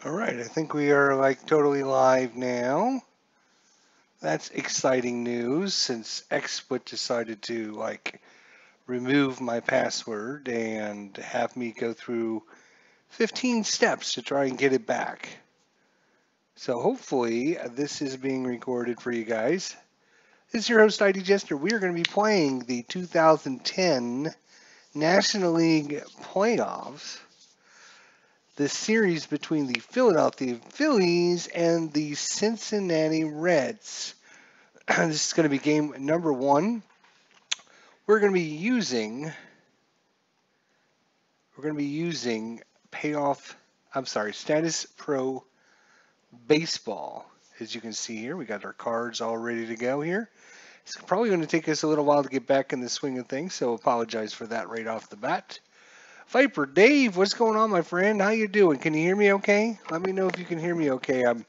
All right, I think we are like totally live now. That's exciting news since XSplit decided to like remove my password and have me go through 15 steps to try and get it back. So hopefully this is being recorded for you guys. This is your host ID Jester. We are going to be playing the 2010 National League playoffs, the series between the Philadelphia Phillies and the Cincinnati Reds. This is going to be game number one. We're going to be using payoff. Status Pro Baseball. As you can see here, we got our cards all ready to go here. It's probably going to take us a little while to get back in the swing of things, so apologize for that right off the bat. Viper Dave, what's going on, my friend? How you doing? Can you hear me okay? Let me know if you can hear me okay. I'm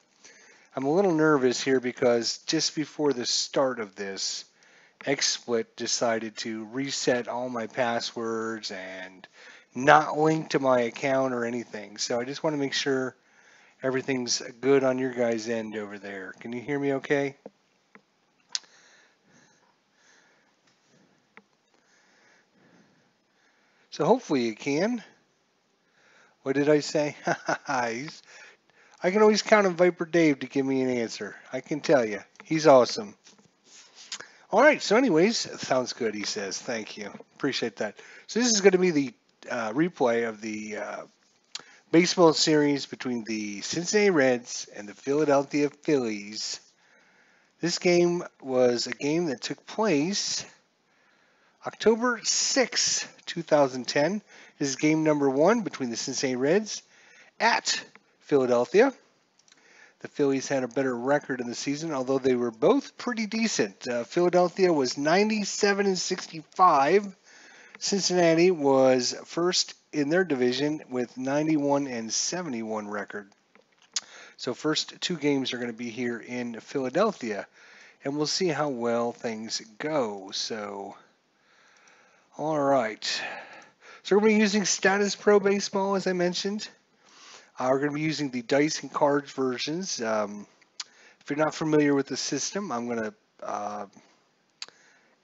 a little nervous here because just before the start of this, XSplit decided to reset all my passwords and not link to my account or anything. So I just want to make sure everything's good on your guys' end over there. Can you hear me okay? So hopefully you can. What did I say? I can always count on Viper Dave to give me an answer. I can tell you. He's awesome. All right. So anyways, sounds good, he says. Thank you. Appreciate that. So this is going to be the replay of the baseball series between the Cincinnati Reds and the Philadelphia Phillies. This game was a game that took place October 6, 2010. This is game number one between the Cincinnati Reds at Philadelphia. The Phillies had a better record in the season, although they were both pretty decent. Philadelphia was 97 and 65. Cincinnati was first in their division with 91 and 71 record. So first two games are going to be here in Philadelphia, and we'll see how well things go. So, all right. So we're going to be using Status Pro Baseball, as I mentioned. We're going to be using the dice and cards versions. If you're not familiar with the system, I'm going to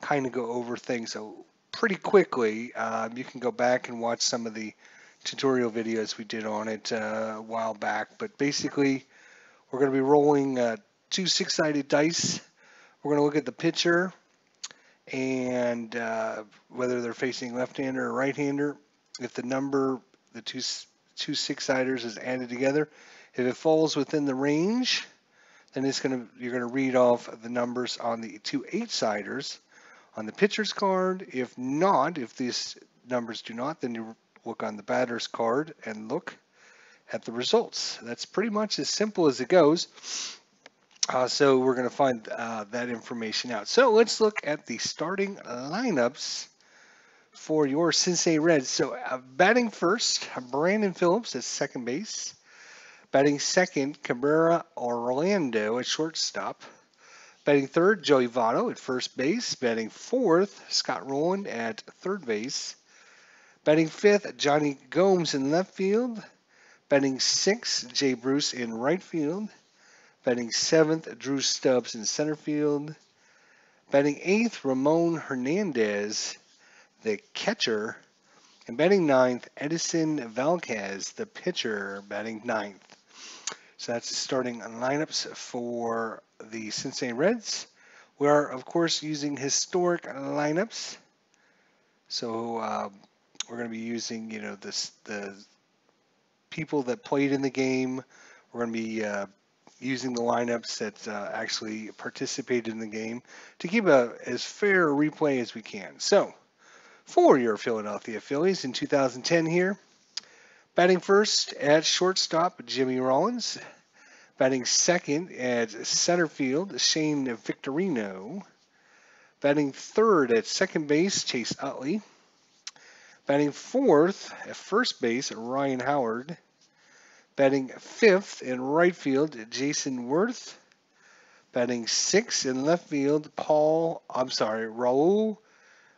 kind of go over things so pretty quickly. You can go back and watch some of the tutorial videos we did on it a while back. But basically, we're going to be rolling two six-sided dice. We're going to look at the pitcher and whether they're facing left-hander or right-hander. If the number, the two six-siders is added together, if it falls within the range, then you're gonna read off the numbers on the two eight-siders on the pitcher's card. If not, if these numbers do not, then you look on the batter's card and look at the results. That's pretty much as simple as it goes. So we're going to find that information out. So let's look at the starting lineups for your Cincinnati Reds. So batting first, Brandon Phillips at second base. Batting second, Cabrera Orlando at shortstop. Batting third, Joey Votto at first base. Batting fourth, Scott Rowland at third base. Batting fifth, Johnny Gomes in left field. Batting sixth, Jay Bruce in right field. Batting seventh, Drew Stubbs in center field. Batting eighth, Ramon Hernandez, the catcher. And batting ninth, Edison Valquez, the pitcher, batting ninth. So that's the starting lineups for the Cincinnati Reds. We are, of course, using historic lineups. So we're going to be using, the people that played in the game. We're going to be using the lineups that actually participated in the game to keep as fair a replay as we can. So, for your Philadelphia Phillies in 2010 here, batting first at shortstop, Jimmy Rollins. Batting second at center field, Shane Victorino. Batting third at second base, Chase Utley. Batting fourth at first base, Ryan Howard. Batting fifth in right field, Jason Worth. Batting sixth in left field, Raul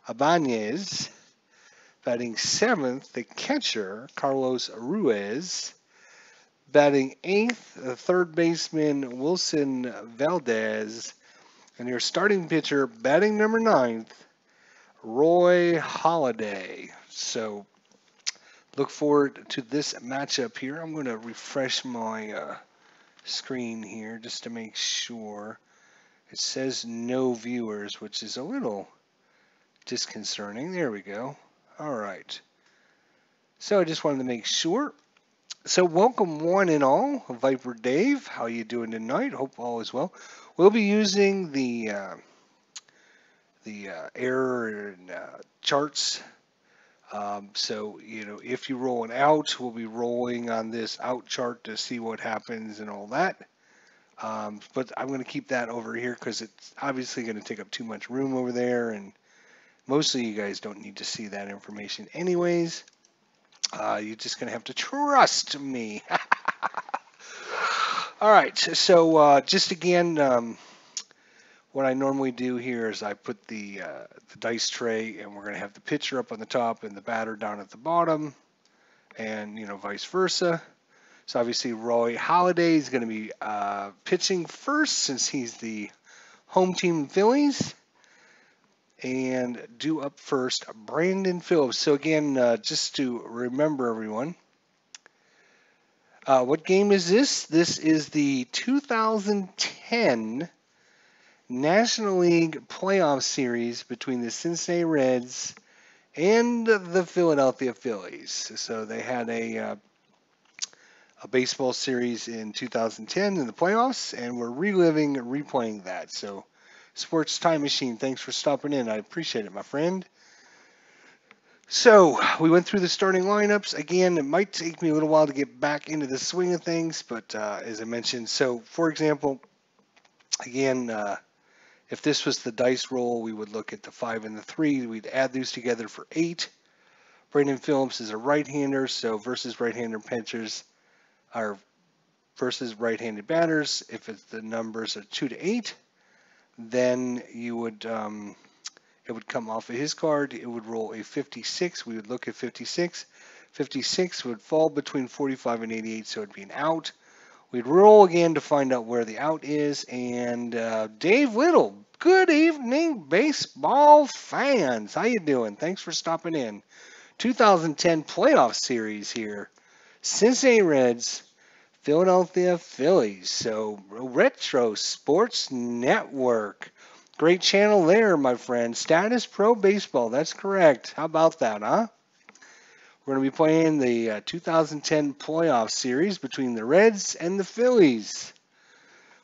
Ibanez. Batting seventh, the catcher, Carlos Ruiz. Batting eighth, third baseman Wilson Valdez. And your starting pitcher, batting number ninth, Roy Halladay. So look forward to this matchup here. I'm going to refresh my screen here just to make sure. It says no viewers, which is a little disconcerting. There we go. All right. So I just wanted to make sure. So welcome one and all, Viper Dave. How you doing tonight? Hope all is well. We'll be using the error and charts. So if you roll an out, we'll be rolling on this out chart to see what happens and all that. But I'm going to keep that over here because it's obviously going to take up too much room over there, and mostly you guys don't need to see that information anyways. You're just going to have to trust me. All right, so just again, what I normally do here is I put the dice tray, and we're going to have the pitcher up on the top and the batter down at the bottom, and vice versa. So obviously Roy Halladay is going to be pitching first since he's the home team Phillies. And due up first, Brandon Phillips. So again, just to remember everyone, what game is this? This is the 2010 National League Playoff Series between the Cincinnati Reds and the Philadelphia Phillies. So they had a baseball series in 2010 in the playoffs, and we're replaying that. So, Sports Time Machine, thanks for stopping in. I appreciate it, my friend. So, we went through the starting lineups. Again, it might take me a little while to get back into the swing of things, but as I mentioned, so for example, again, if this was the dice roll, we would look at the 5 and the 3. We'd add these together for 8. Brandon Phillips is a right-hander, so versus right-hander pitchers are versus right-handed batters. If the numbers are 2 to 8, then you would it would come off of his card. It would roll a 56. We would look at 56. 56 would fall between 45 and 88, so it'd be an out. We'd roll again to find out where the out is. And Dave Little, good evening, baseball fans. How you doing? Thanks for stopping in. 2010 playoff series here. Cincinnati Reds, Philadelphia Phillies. So Retro Sports Network. Great channel there, my friend. Status Pro Baseball. That's correct. How about that, huh? We're going to be playing the 2010 playoff series between the Reds and the Phillies.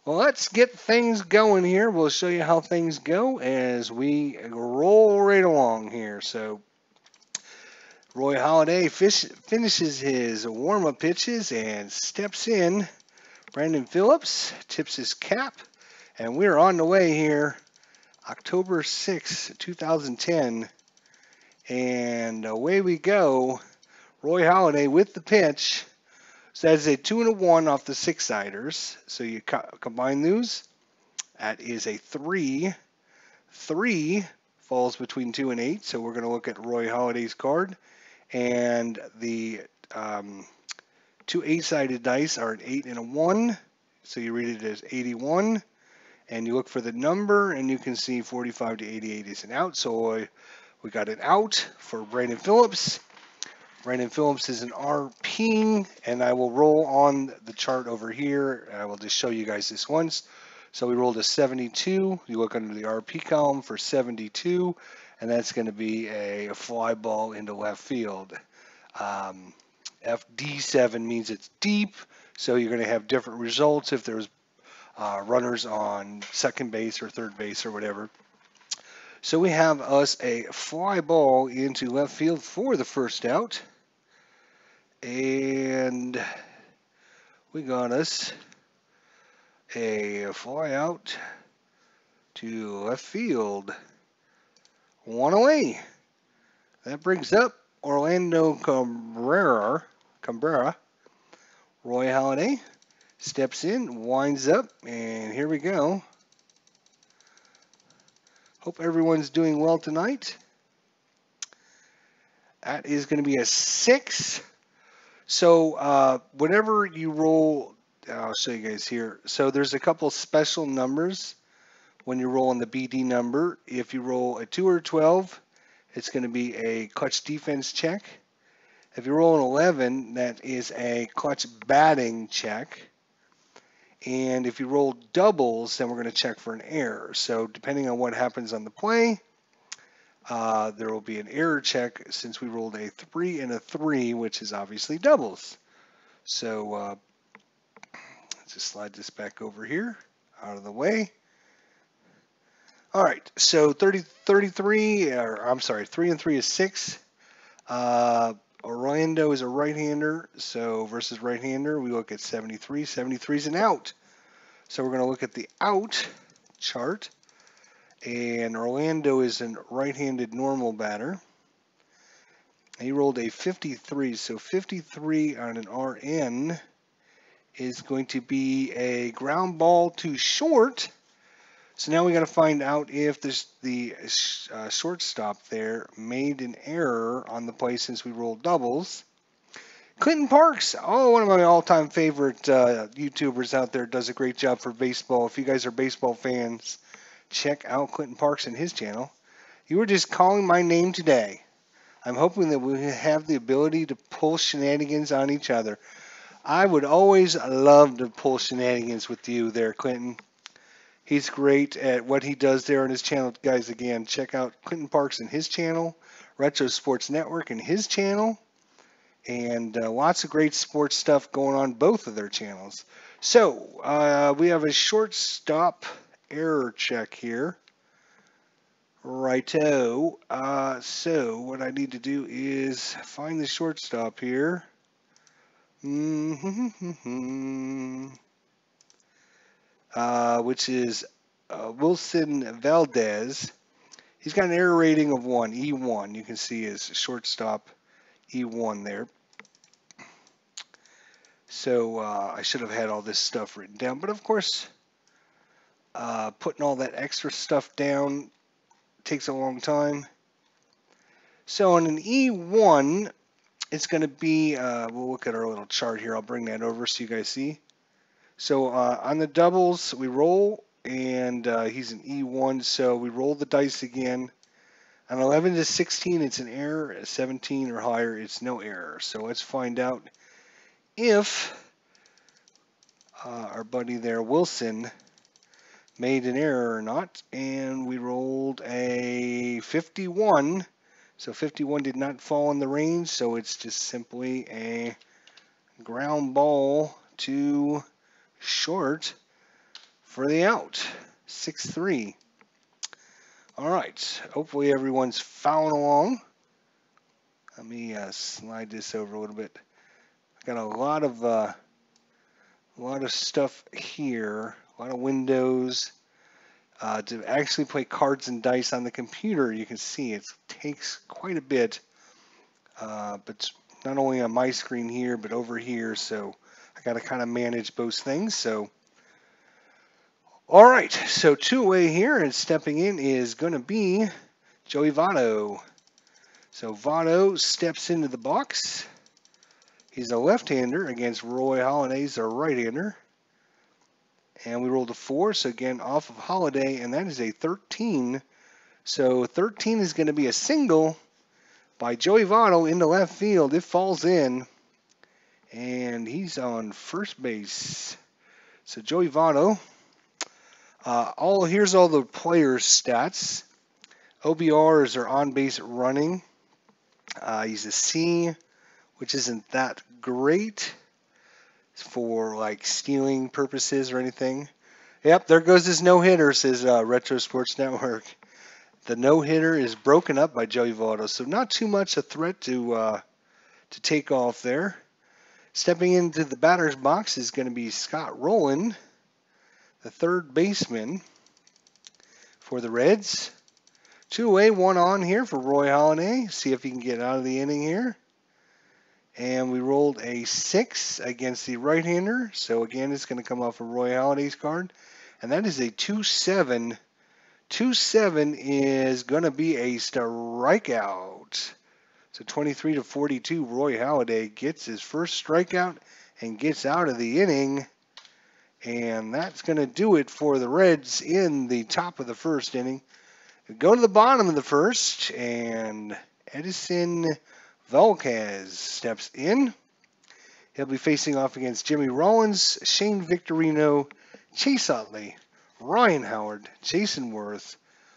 Well, let's get things going here. We'll show you how things go as we roll right along here. So Roy Halladay finishes his warm-up pitches and steps in. Brandon Phillips tips his cap, and we're on the way here. October 6, 2010, and away we go. Roy Halladay with the pitch. So that's a 2 and a 1 off the 6-siders. So you combine those. That is a 3. 3 falls between 2 and 8. So we're going to look at Roy Halladay's card. And the 2 8-sided dice are an 8 and a 1. So you read it as 81. And you look for the number, and you can see 45 to 88 is an out. So we got an out for Brandon Phillips. Brandon Phillips is an RP, and I will roll on the chart over here. I will just show you guys this once. So we rolled a 72. You look under the RP column for 72, and that's going to be a fly ball into left field. FD7 means it's deep, so you're going to have different results if there's runners on second base or third base or whatever. So we have us a fly ball into left field for the first out. And we got us a fly out to left field. 1 away. That brings up Orlando Cabrera. Roy Halladay steps in, winds up, and here we go. Hope everyone's doing well tonight. That is going to be a 6. So whenever you roll, I'll show you guys here. So there's a couple special numbers when you're rolling the BD number. If you roll a 2 or a 12, it's going to be a clutch defense check. If you roll an 11, that is a clutch batting check. And if you roll doubles, then we're going to check for an error. So depending on what happens on the play, there will be an error check since we rolled a 3 and a 3, which is obviously doubles. So let's just slide this back over here, out of the way. All right, so 33, or I'm sorry, 3 and 3 is 6. Orlando is a right-hander, so versus right-hander, we look at 73. 73 is an out. So we're going to look at the out chart. And Orlando is a right-handed normal batter. He rolled a 53, so 53 on an RN is going to be a ground ball to short. So now we got to find out if the shortstop there made an error on the play since we rolled doubles. Clinton Parks, one of my all-time favorite YouTubers out there, does a great job for baseball. If you guys are baseball fans, check out Clinton Parks and his channel. You were just calling my name today. I'm hoping that we have the ability to pull shenanigans on each other. I would always love to pull shenanigans with you there, Clinton. He's great at what he does there on his channel. Guys, again, check out Clinton Parks and his channel, Retro Sports Network and his channel, and lots of great sports stuff going on both of their channels. So we have a shortstop error check here. Righto. So what I need to do is find the shortstop here. Which is Wilson Valdez. He's got an error rating of 1, E1. You can see his shortstop E1 there. So I should have had all this stuff written down. But of course, putting all that extra stuff down takes a long time. So on an E1, it's going to be, we'll look at our little chart here. I'll bring that over so you guys see. So on the doubles, we roll, and he's an E1, so we roll the dice again. On 11 to 16, it's an error. At 17 or higher, it's no error. So let's find out if our buddy there, Wilson, made an error or not. And we rolled a 51. So 51 did not fall in the range, so it's just simply a ground ball to short for the out. 6-3. All right. Hopefully everyone's following along. Let me slide this over a little bit. I got a lot of stuff here. A lot of windows. To actually play cards and dice on the computer, you can see it takes quite a bit. But not only on my screen here, but over here. So I got to kind of manage both things. So, all right. So two-way here, and stepping in is going to be Joey Votto. So Votto steps into the box. He's a left-hander against Roy Halladay's a right-hander. And we rolled a 4, so again, off of Holiday, and that is a 13. So 13 is going to be a single by Joey Votto into left field. It falls in, and he's on first base. So Joey Votto, here's all the players' stats. OBRs are on-base running. He's a C, which isn't that great for like stealing purposes or anything. Yep, there goes his no-hitter, says Retro Sports Network. The no-hitter is broken up by Joey Votto, so not too much a threat to take off there. Stepping into the batter's box is going to be Scott Rowland, the third baseman for the Reds. 2-away, 1 on here for Roy Halladay. See if he can get out of the inning here. And we rolled a 6 against the right-hander. So again, it's going to come off of Roy Halladay's card. And that is a 2-7. 2-7 is going to be a strikeout. So 23 to 42, Roy Halladay gets his first strikeout and gets out of the inning. And that's going to do it for the Reds in the top of the first inning. We go to the bottom of the first, and Edison Velquez steps in. He'll be facing off against Jimmy Rollins, Shane Victorino, Chase Utley, Ryan Howard, Jason Worth,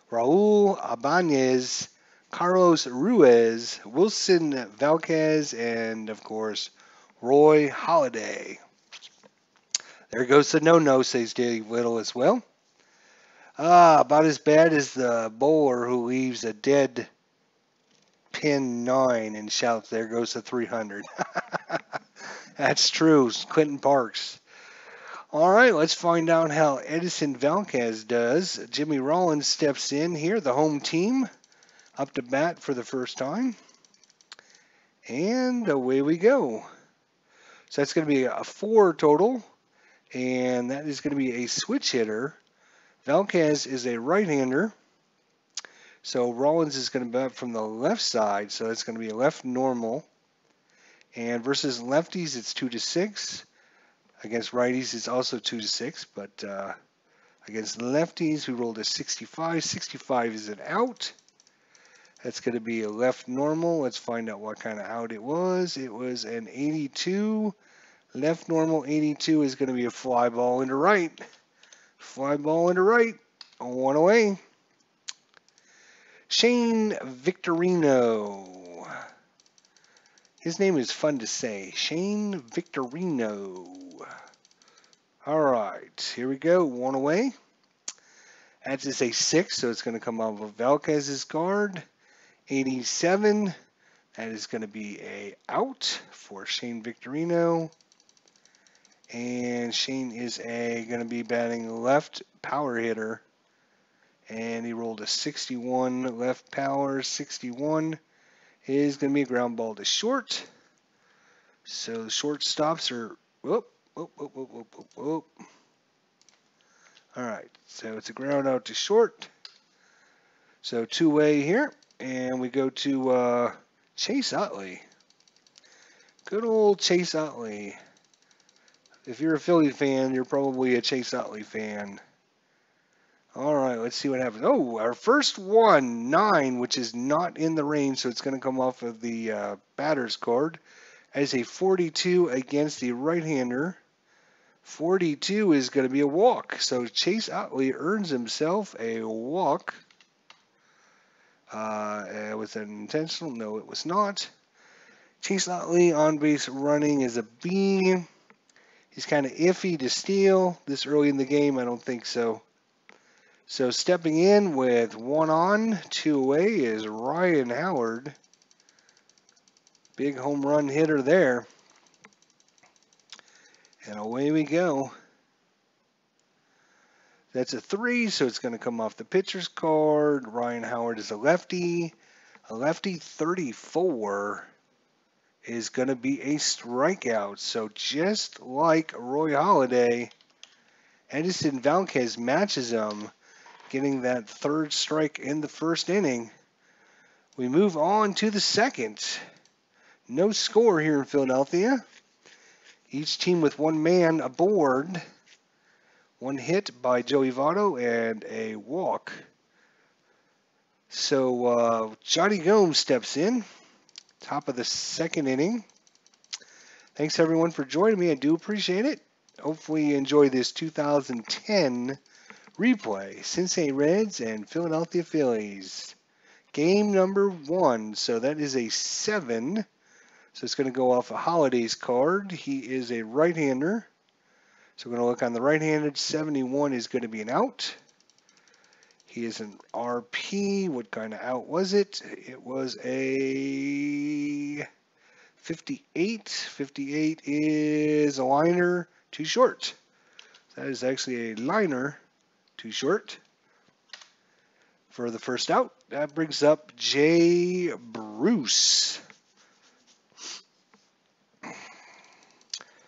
Raul Ibanez, Carlos Ruiz, Wilson Velquez, and, of course, Roy Halladay. There goes the no-no, says Dave Little as well. About as bad as the bowler who leaves a dead pin 9 and shouts, there goes the 300. That's true, Clinton Parks. All right, let's find out how Edison Velquez does. Jimmy Rollins steps in here, the home team, up to bat for the first time. And away we go. So that's going to be a 4 total, and that is going to be a switch hitter. Velquez is a right-hander, so Rollins is going to bat from the left side, so that's going to be a left normal. And versus lefties, it's 2-6. Against righties, it's also 2-6, but against lefties, we rolled a 65. 65 is an out. That's going to be a left normal. Let's find out what kind of out it was. It was an 82. Left normal 82 is going to be a fly ball into right. Fly ball into right. 1 away. Shane Victorino. His name is fun to say. Shane Victorino. All right, here we go. 1 away. That's just a 6, so it's going to come off of Velquez's card. 87. That is going to be a out for Shane Victorino. And Shane is going to be batting left power hitter. And he rolled a 61 left power. 61 is going to be a ground ball to short. So the shortstops are, whoop. All right, so it's a ground out to short. So 2-way here, and we go to Chase Utley. Good old Chase Utley. If you're a Philly fan, you're probably a Chase Utley fan. All right, let's see what happens. Oh, our first one, 9, which is not in the range, so it's going to come off of the batter's card as a 42 against the right-hander. 42 is going to be a walk. So Chase Utley earns himself a walk. Was it intentional? No, it was not. Chase Utley on base running is a B. He's kind of iffy to steal this early in the game. I don't think so. So stepping in with 1 on, 2 away is Ryan Howard. Big home run hitter there. And away we go. That's a 3, so it's going to come off the pitcher's card. Ryan Howard is a lefty. A lefty 34 is going to be a strikeout. So just like Roy Halladay, Edison Velquez matches him, getting that 3rd strike in the first inning. We move on to the second. No score here in Philadelphia. Each team with 1 man aboard. 1 hit by Joey Votto and a walk. So Johnny Gomes steps in. Top of the second inning. Thanks everyone for joining me. I do appreciate it. Hopefully you enjoy this 2010 replay. Cincinnati Reds and Philadelphia Phillies. Game number 1. So that is a 7. So it's going to go off a Holladay's card. He is a right-hander. So we're going to look on the right-handed. 71 is going to be an out. He is an RP. What kind of out was it? It was a 58. 58 is a liner too short. That is actually a liner too short for the first out. That brings up Jay Bruce.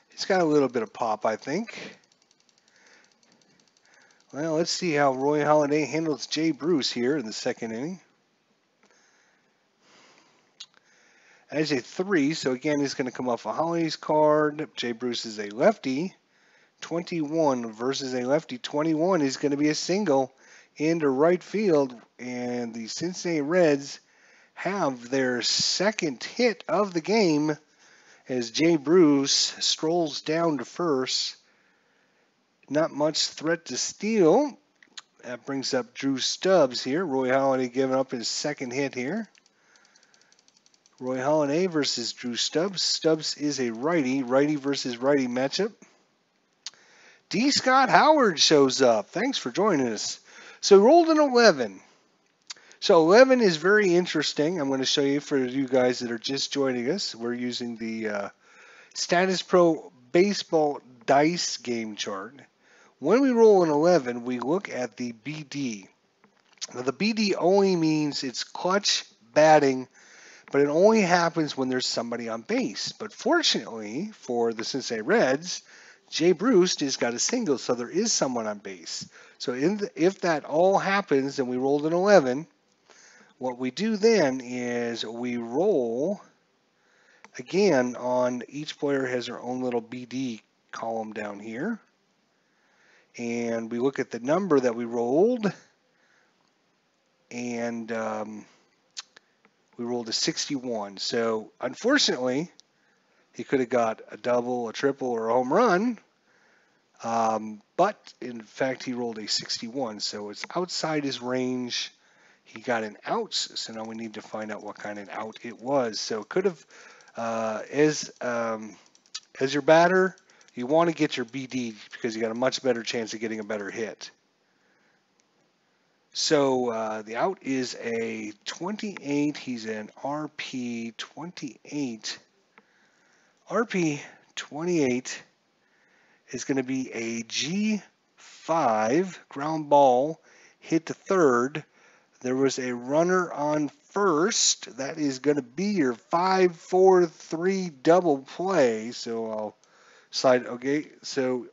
He's got a little bit of pop, I think. Well, let's see how Roy Halladay handles Jay Bruce here in the second inning. as a 3. So again, he's going to come off a Hollies card. Jay Bruce is a lefty. 21 versus a lefty. 21 is going to be a single into right field. And the Cincinnati Reds have their second hit of the game as Jay Bruce strolls down to first. Not much threat to steal. That brings up Drew Stubbs here. Roy Halladay giving up his second hit here. Roy Halladay versus Drew Stubbs. Stubbs is a righty. Righty versus righty matchup. D. Scott Howard shows up. Thanks for joining us. So rolled an 11. So 11 is very interesting. I'm going to show you for you guys that are just joining us. We're using the Status Pro Baseball Dice game chart. When we roll an 11, we look at the BD. Now the BD only means it's clutch batting, but it only happens when there's somebody on base. But fortunately for the Cincinnati Reds, Jay Bruce has got a single, so there is someone on base. So if that all happens and we rolled an 11, what we do then is we roll, again, on each player has their own little BD column down here. And we look at the number that we rolled, and we rolled a 61. So unfortunately, he could have got a double, a triple, or a home run. But in fact, he rolled a 61. So it's outside his range. He got an out. So now we need to find out what kind of out it was. So it could have, as your batter, you want to get your BD because you got a much better chance of getting a better hit. So the out is a 28. He's an RP 28. RP 28 is going to be a G5 ground ball hit to third. There was a runner on first. That is going to be your 5-4-3 double play. So I'll slide. Okay, so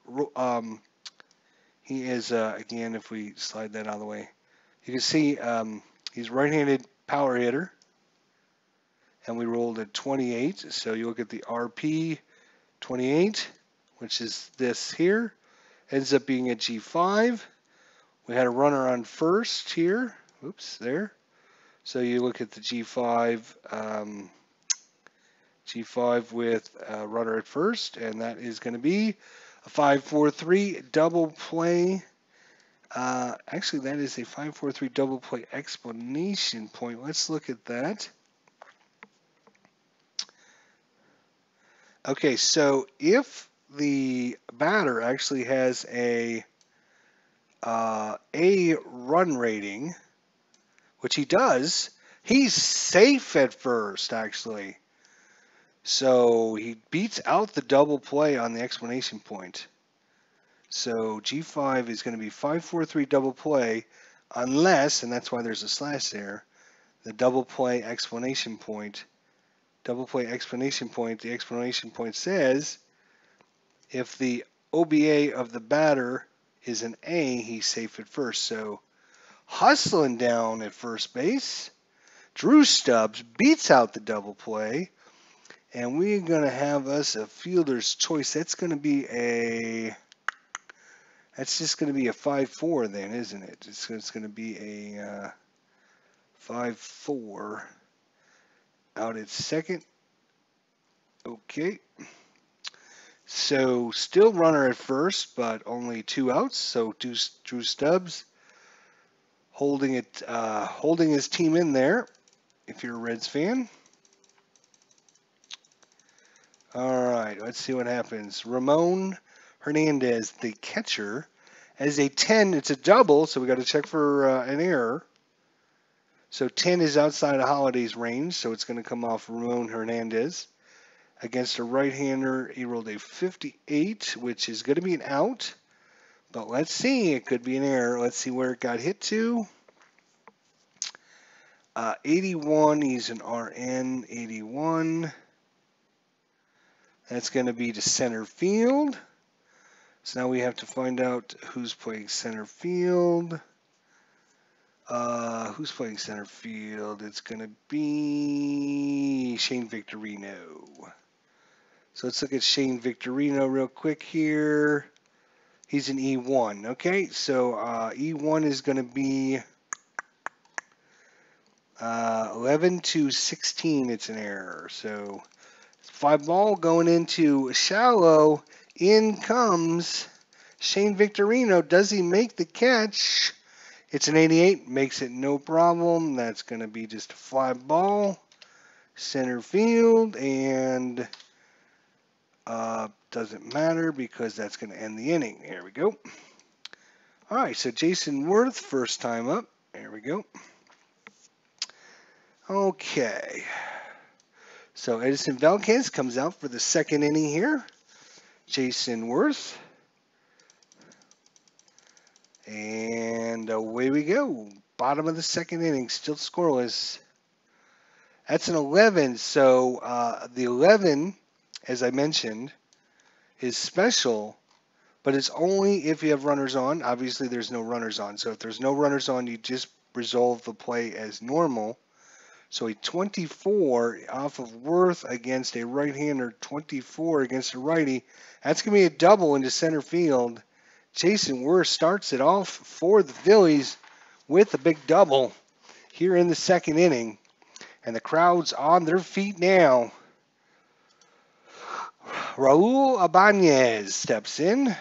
he is again. If we slide that out of the way, you can see he's right-handed power hitter, and we rolled a 28. So you look at the RP 28, which is this here, ends up being a G5. We had a runner on first here. Oops, there. So you look at the G5. G5 with a runner at first, and that is going to be a 5-4-3 double play. Actually, that is a 5-4-3 double play explanation point. Let's look at that. Okay, so if the batter actually has a run rating, which he does, he's safe at first, actually. So he beats out the double play on the explanation point. So G5 is going to be 5-4-3 double play unless, and that's why there's a slash there, the double play explanation point. Double play explanation point, the explanation point says if the OBA of the batter is an A, he's safe at first. So hustling down at first base, Drew Stubbs beats out the double play. And we're going to have us a fielder's choice. That's going to be that's just going to be a 5-4 then, isn't it? It's going to be a 5-4 out at second. Okay. So still runner at first, but only 2 outs. So Drew Stubbs holding his team in there, if you're a Reds fan. All right, let's see what happens. Ramon Hernandez, the catcher, as a 10. It's a double, so we got to check for an error. So 10 is outside of Holladay's range, so it's going to come off Ramon Hernandez. Against a right-hander, he rolled a 58, which is going to be an out. But let's see, it could be an error. Let's see where it got hit to. 81, he's an RN, 81. That's going to be to center field. So now we have to find out who's playing center field. Who's playing center field? It's going to be Shane Victorino. So let's look at Shane Victorino real quick here. He's an E1. Okay, so E1 is going to be 11 to 16. It's an error. So 5 ball going into shallow. In comes Shane Victorino. Does he make the catch? It's an 88. Makes it no problem. That's going to be just a fly ball. Center field. And doesn't matter because that's going to end the inning. Here we go. All right, so Jason Worth, first time up. There we go. Okay. So Edison Velquez comes out for the second inning here. Jason Worth. And away we go. Bottom of the second inning, still scoreless. That's an 11. So the 11, as I mentioned, is special, but it's only if you have runners on. Obviously, there's no runners on. So if there's no runners on, you just resolve the play as normal. So a 24 off of Worth against a right-hander, 24 against a righty. That's going to be a double into center field. Jason Worth starts it off for the Phillies with a big double here in the second inning. And the crowd's on their feet now. Raul Ibanez steps in.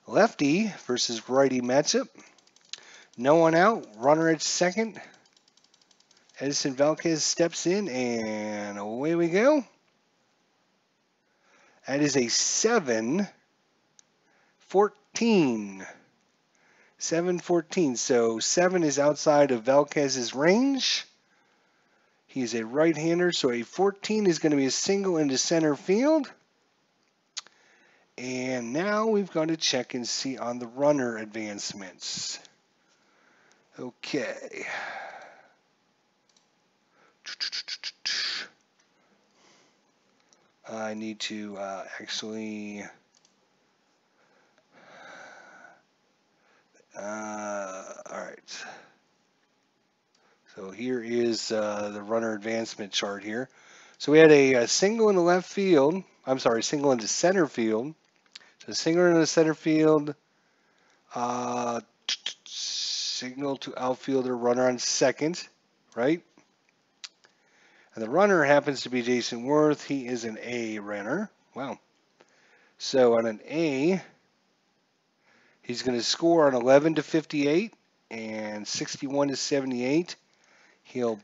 Lefty versus righty matchup. No one out. Runner at second. Edison Velquez steps in, and away we go. That is a 7-14. 7-14. So 7 is outside of Velquez's range. He's a right-hander, so a 14 is going to be a single into center field. And now we've got to check and see on the runner advancements. Okay. I need to actually... all right. So here is the runner advancement chart here. So we had a single in the left field. I'm sorry, single into center field. So single into the center field. Signal to outfielder, runner on second, right? And the runner happens to be Jason Worth. He is an A runner. Wow. So on an A, he's going to score on 11 to 58 and 61 to 78. He'll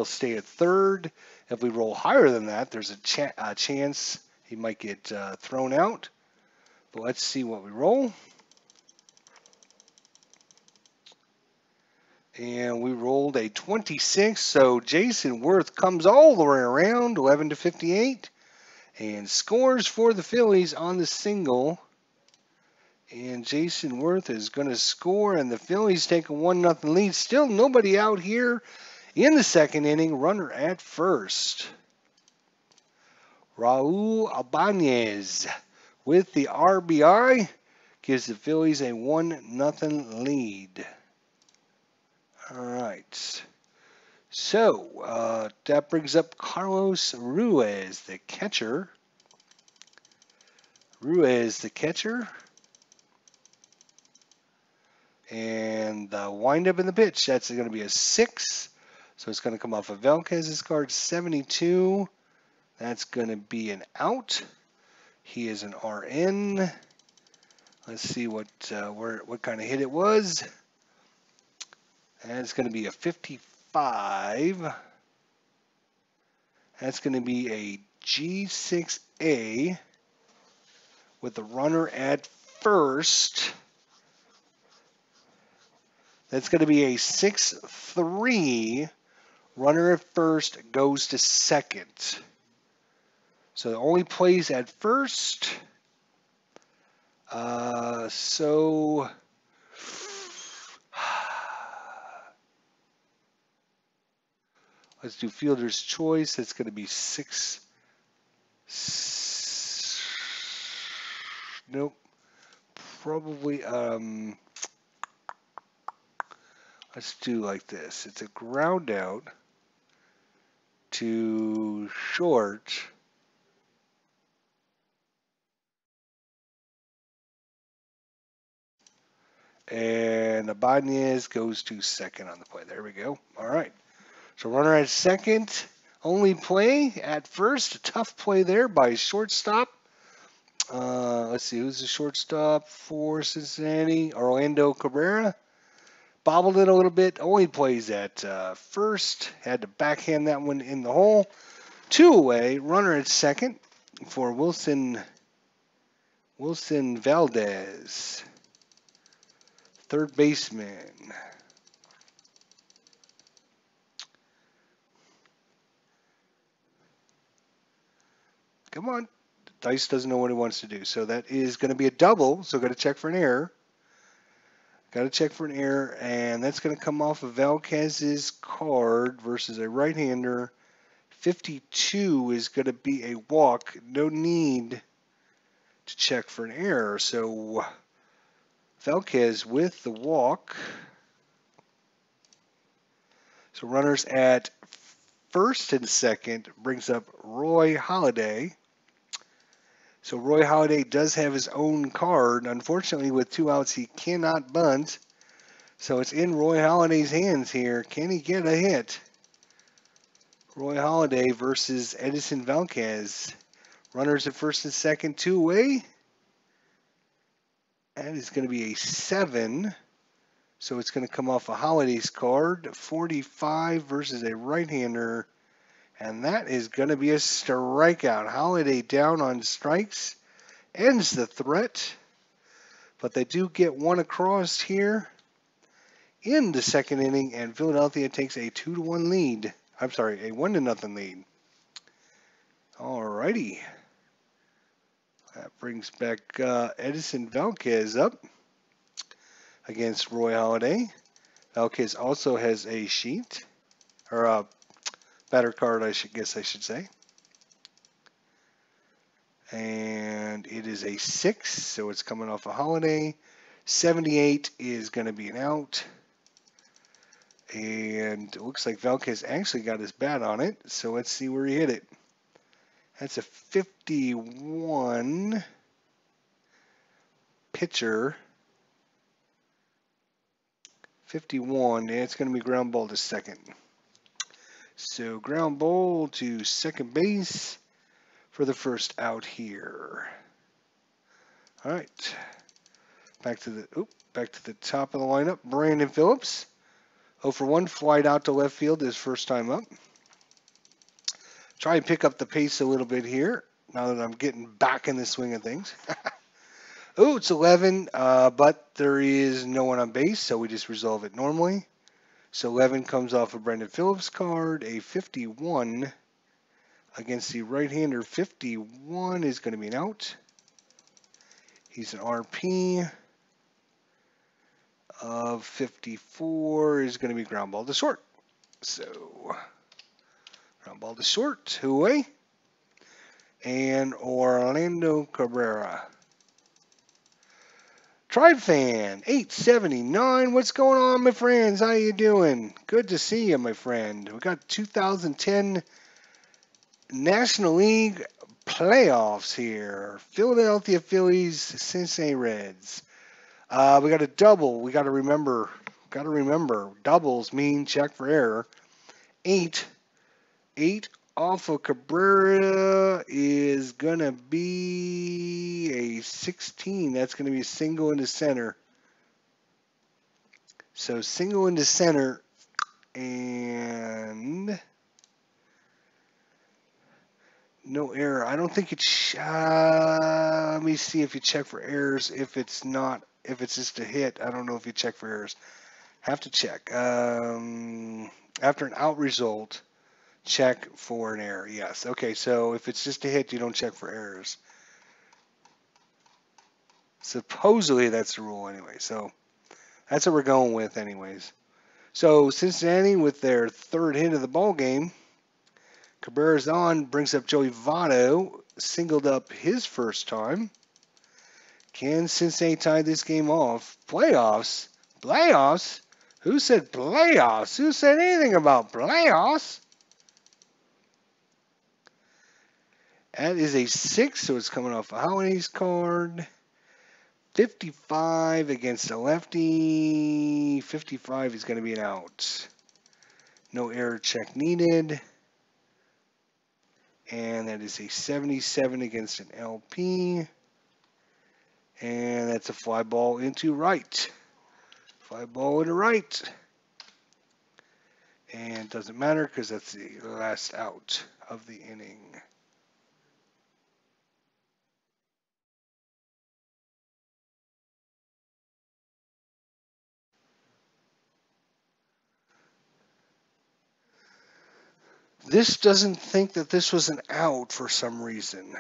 stay at third. If we roll higher than that, there's a chance he might get thrown out. But let's see what we roll. And we rolled a 26, so Jason Worth comes all the way around, 11 to 58, and scores for the Phillies on the single. And Jason Worth is going to score, and the Phillies take a 1-0 lead. Still nobody out here in the second inning, runner at first. Raul Ibanez with the RBI gives the Phillies a 1-0 lead. All right. So that brings up Carlos Ruiz, the catcher. And the windup in the pitch, that's going to be a 6. So it's going to come off of Velquez's card, 72. That's going to be an out. He is an RN. Let's see what kind of hit it was. And it's going to be a 55. That's going to be a G6A with the runner at first. That's going to be a 6-3. Runner at first goes to second. So the only plays at first. So let's do fielder's choice. It's going to be 6. Nope. Probably. Let's do like this. It's a ground out to short. And Ibanez goes to second on the play. There we go. All right. So runner at second. Only play at first. A tough play there by shortstop. Let's see. Who's the shortstop for Cincinnati? Orlando Cabrera. Bobbled it a little bit. Only plays at first. Had to backhand that one in the hole. 2 away. Runner at second for Wilson Valdez. Third baseman. Come on. Dice doesn't know what he wants to do. So that is going to be a double. So got to check for an error. Got to check for an error. And that's going to come off of Valquez's card versus a right-hander. 52 is going to be a walk. No need to check for an error. So Valquez with the walk. So runners at first and second brings up Roy Halladay. So Roy Halladay does have his own card. Unfortunately, with 2 outs, he cannot bunt. So it's in Roy Halladay's hands here. Can he get a hit? Roy Halladay versus Edison Valquez. Runners at first and second, 2 away. That is going to be a 7. So it's going to come off a Holladay's card. 45 versus a right-hander. And that is going to be a strikeout. Halladay down on strikes. Ends the threat. But they do get one across here in the second inning. And Philadelphia takes a 2-1 lead. I'm sorry, a 1-0 lead. Alrighty. That brings back Edison Valquez up against Roy Halladay. Valquez also has a sheet, or a batter card, I should say. And it is a 6, so it's coming off a Halladay. 78 is going to be an out. And it looks like Valquez actually got his bat on it, so let's see where he hit it. That's a 51 pitcher. 51, and it's going to be ground ball to second. So ground ball to second base for the first out here. All right. Back to the top of the lineup. Brandon Phillips. 0 for 1, flied out to left field his first time up. Try and pick up the pace a little bit here now that I'm getting back in the swing of things. Oh, it's 11, but there is no one on base, so we just resolve it normally. So 11 comes off of Brandon Phillips' card, a 51 against the right-hander. 51 is going to be an out. He's an RP of 54 is going to be ground ball to short. So ground ball to short, who away? And Orlando Cabrera. Tribe Fan 879, what's going on, my friends? How you doing? Good to see you, my friend. We got 2010 National League playoffs here. Philadelphia Phillies, Cincinnati Reds. We got a double. We got to remember. Doubles mean check for error. 8 off of Cabrera is going to be a 16. That's going to be a single into center. So single into center, and no error. I don't think it's, let me see if you check for errors. If it's just a hit, I don't know if you check for errors. Have to check. After an out result, check for an error. Yes. Okay, so if it's just a hit, you don't check for errors. Supposedly that's the rule anyway. So that's what we're going with anyways. So Cincinnati with their third hit of the ball game. Cabrera's on, brings up Joey Votto, singled up his first time. Can Cincinnati tie this game off? Playoffs? Who said playoffs? Who said anything about playoffs? That is a 6, so it's coming off a Holiday's card. 55 against a lefty. 55 is going to be an out. No error check needed. And that is a 77 against an LP. And that's a fly ball into right. Fly ball into right. And it doesn't matter because that's the last out of the inning. This doesn't think that this was an out for some reason.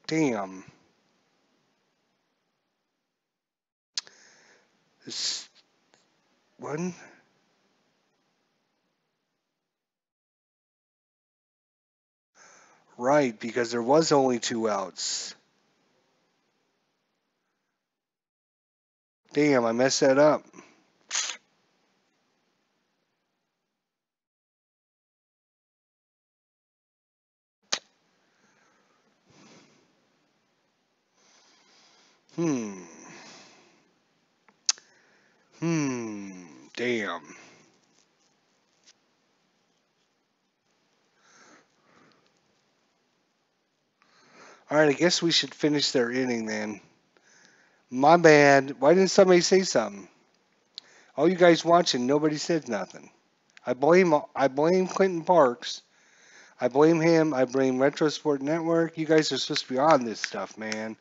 Damn. This one. Right, because there was only 2 outs. Damn, I messed that up. Damn. All right, I guess we should finish their inning then. My bad. Why didn't somebody say something? All you guys watching, nobody said nothing. I blame Clinton Parks. I blame him. I blame Retro Sport Network. You guys are supposed to be on this stuff, man.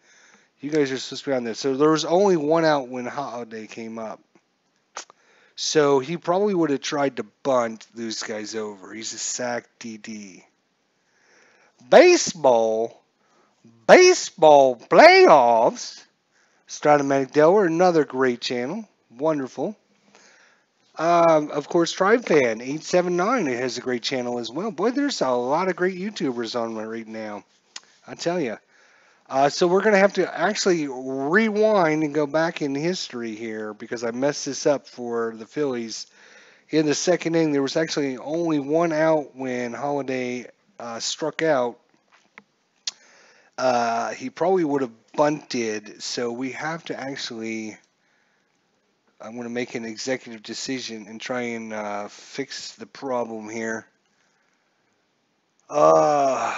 You guys are supposed to be on this. So there was only 1 out when Holiday came up. So he probably would have tried to bunt those guys over. He's a sack DD. Baseball playoffs. Stratomatic Delaware, another great channel. Wonderful. Of course, Tribe Fan 879 has a great channel as well. Boy, there's a lot of great YouTubers on right now. I tell you. So we're going to have to actually rewind and go back in history here because I messed this up for the Phillies. In the second inning, there was actually only 1 out when Holiday struck out. He probably would have bunted, so we have to actually. I'm going to make an executive decision and try and fix the problem here. Uh,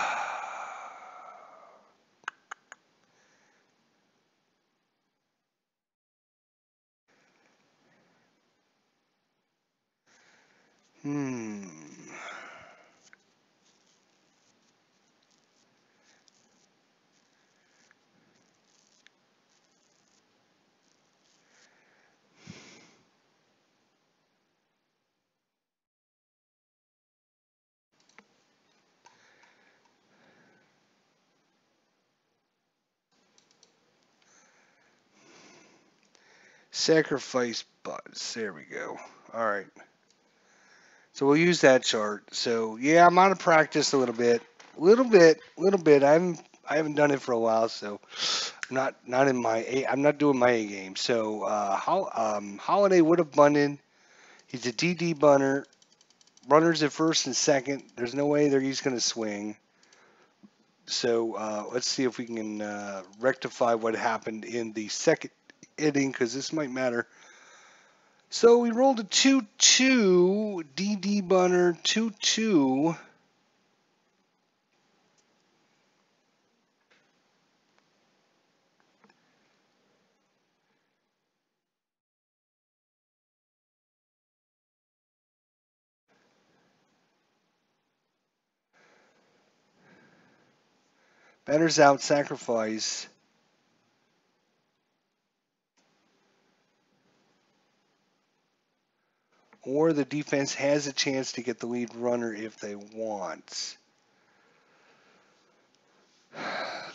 hmm. Sacrifice butts. There we go. All right. So we'll use that chart. So yeah, I'm out of practice a little bit. I haven't done it for a while, so not in my I'm not doing my A game. So Holiday would have bunted. He's a DD bunter. Runners at first and second. There's no way he's going to swing. So let's see if we can rectify what happened in the second inning because this might matter. So we rolled a 2-2, DD bunter, 2-2. Batter's out, sacrifice. Or the defense has a chance to get the lead runner if they want.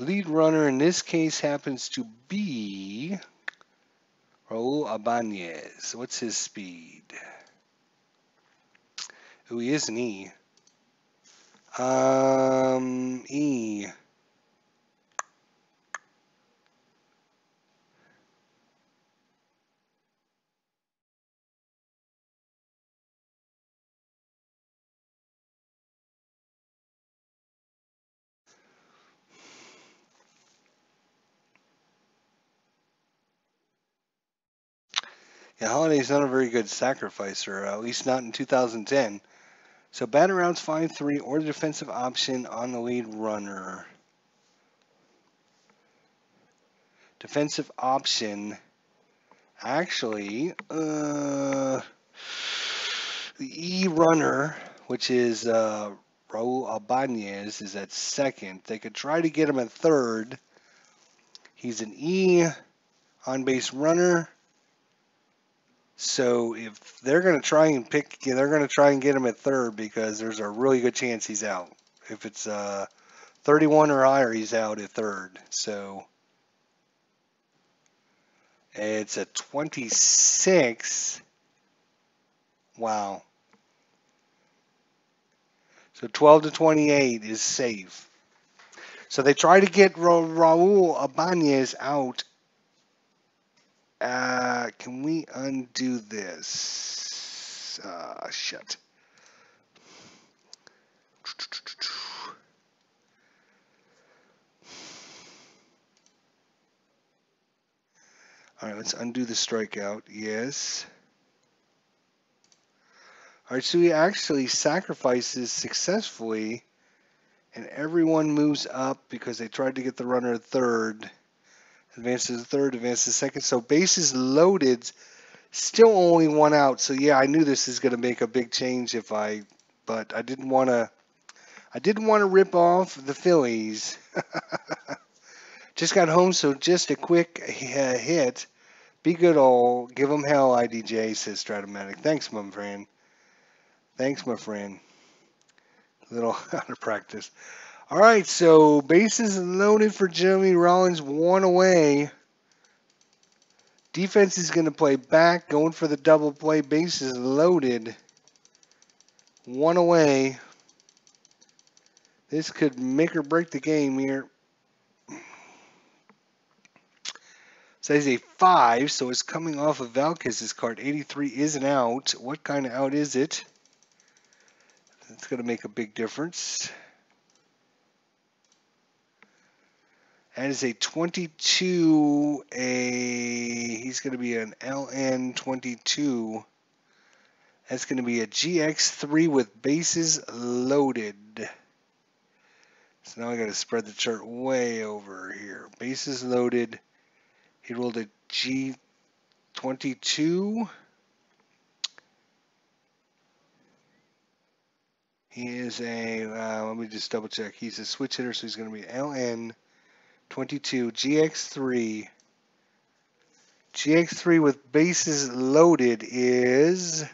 Lead runner in this case happens to be Raul Ibanez. What's his speed? Oh, he is an E. E. Yeah, Holiday's not a very good sacrificer, at least not in 2010. So batter rounds 5-3 or the defensive option on the lead runner. Defensive option, actually, the E runner, which is Raul Albanez, is at second. They could try to get him at third. He's an E on-base runner. So if they're going to try and they're going to try and get him at third because there's a really good chance he's out. If it's 31 or higher, he's out at third. So it's a 26. Wow. So 12 to 28 is safe. So they try to get Raul Ibanez out. Can we undo this? Shit. All right, let's undo the strikeout. Yes. All right, so he actually sacrifices successfully, and everyone moves up because they tried to get the runner at third. Advances third, advances second. So bases loaded, still only one out. So yeah, I knew this is going to make a big change but I didn't want to rip off the Phillies. Just got home, so just a quick hit. Be good, all. Give them hell, IDJ, says Stratomatic. Thanks, my friend. Thanks, my friend. A little out of practice. All right, so bases loaded for Jeremy Rollins, one away. Defense is going to play back, going for the double play. Bases loaded, one away. This could make or break the game here. Says a 5, so it's coming off of Valquez's card. 83 is an out. What kind of out is it? It's going to make a big difference. That is a 22. He's going to be an LN22. That's going to be a GX3 with bases loaded. So now I got to spread the chart way over here. Bases loaded. He rolled a G22. He is a, let me just double check. He's a switch hitter, so he's going to be LN22 GX3. GX3 with bases loaded is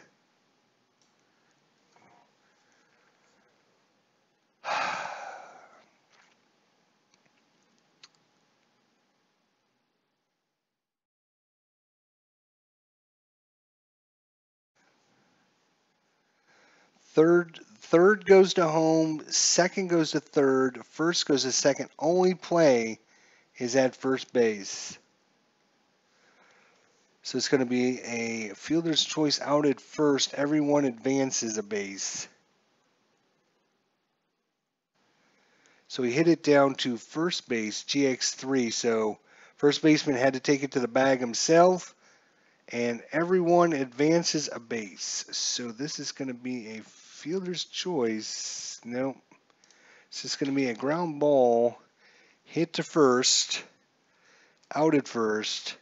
Third goes to home, second goes to third, first goes to second. Only play is at first base. So it's going to be a fielder's choice out at first. Everyone advances a base. So he hit it down to first base, GX3. So first baseman had to take it to the bag himself. And everyone advances a base. So this is going to be a fielder's choice. No. This is going to be a ground ball. Hit to first. Out at first.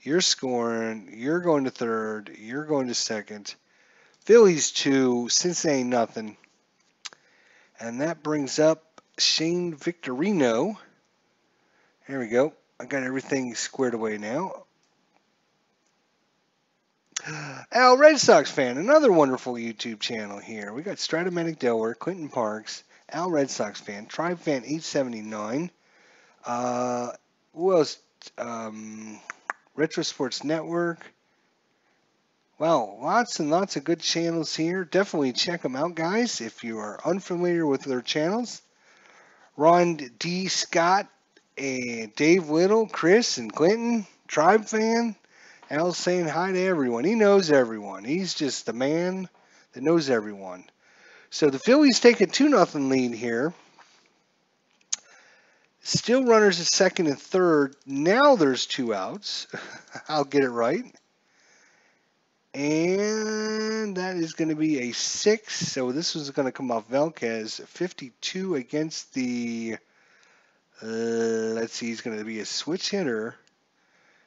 You're scoring. You're going to third. You're going to second. Phillies 2. Cincinnati nothing. And that brings up Shane Victorino. There we go. I got everything squared away now. Al, Red Sox fan, another wonderful YouTube channel here. We got Stratomatic Delaware, Clinton Parks, Al, Red Sox fan, Tribe fan 879. Who else? Retro Sports Network. Wow, lots and lots of good channels here. Definitely check them out, guys, if you are unfamiliar with their channels. Ron D. Scott, and Dave Whittle, Chris, and Clinton, Tribe fan. Al's saying hi to everyone. He knows everyone. He's just the man that knows everyone. So the Phillies take a 2-0 lead here. Still runners at second and third. Now there's 2 outs. I'll get it right. And that is going to be a 6. So this was going to come off Velquez. 52 against the, let's see, he's going to be a switch hitter.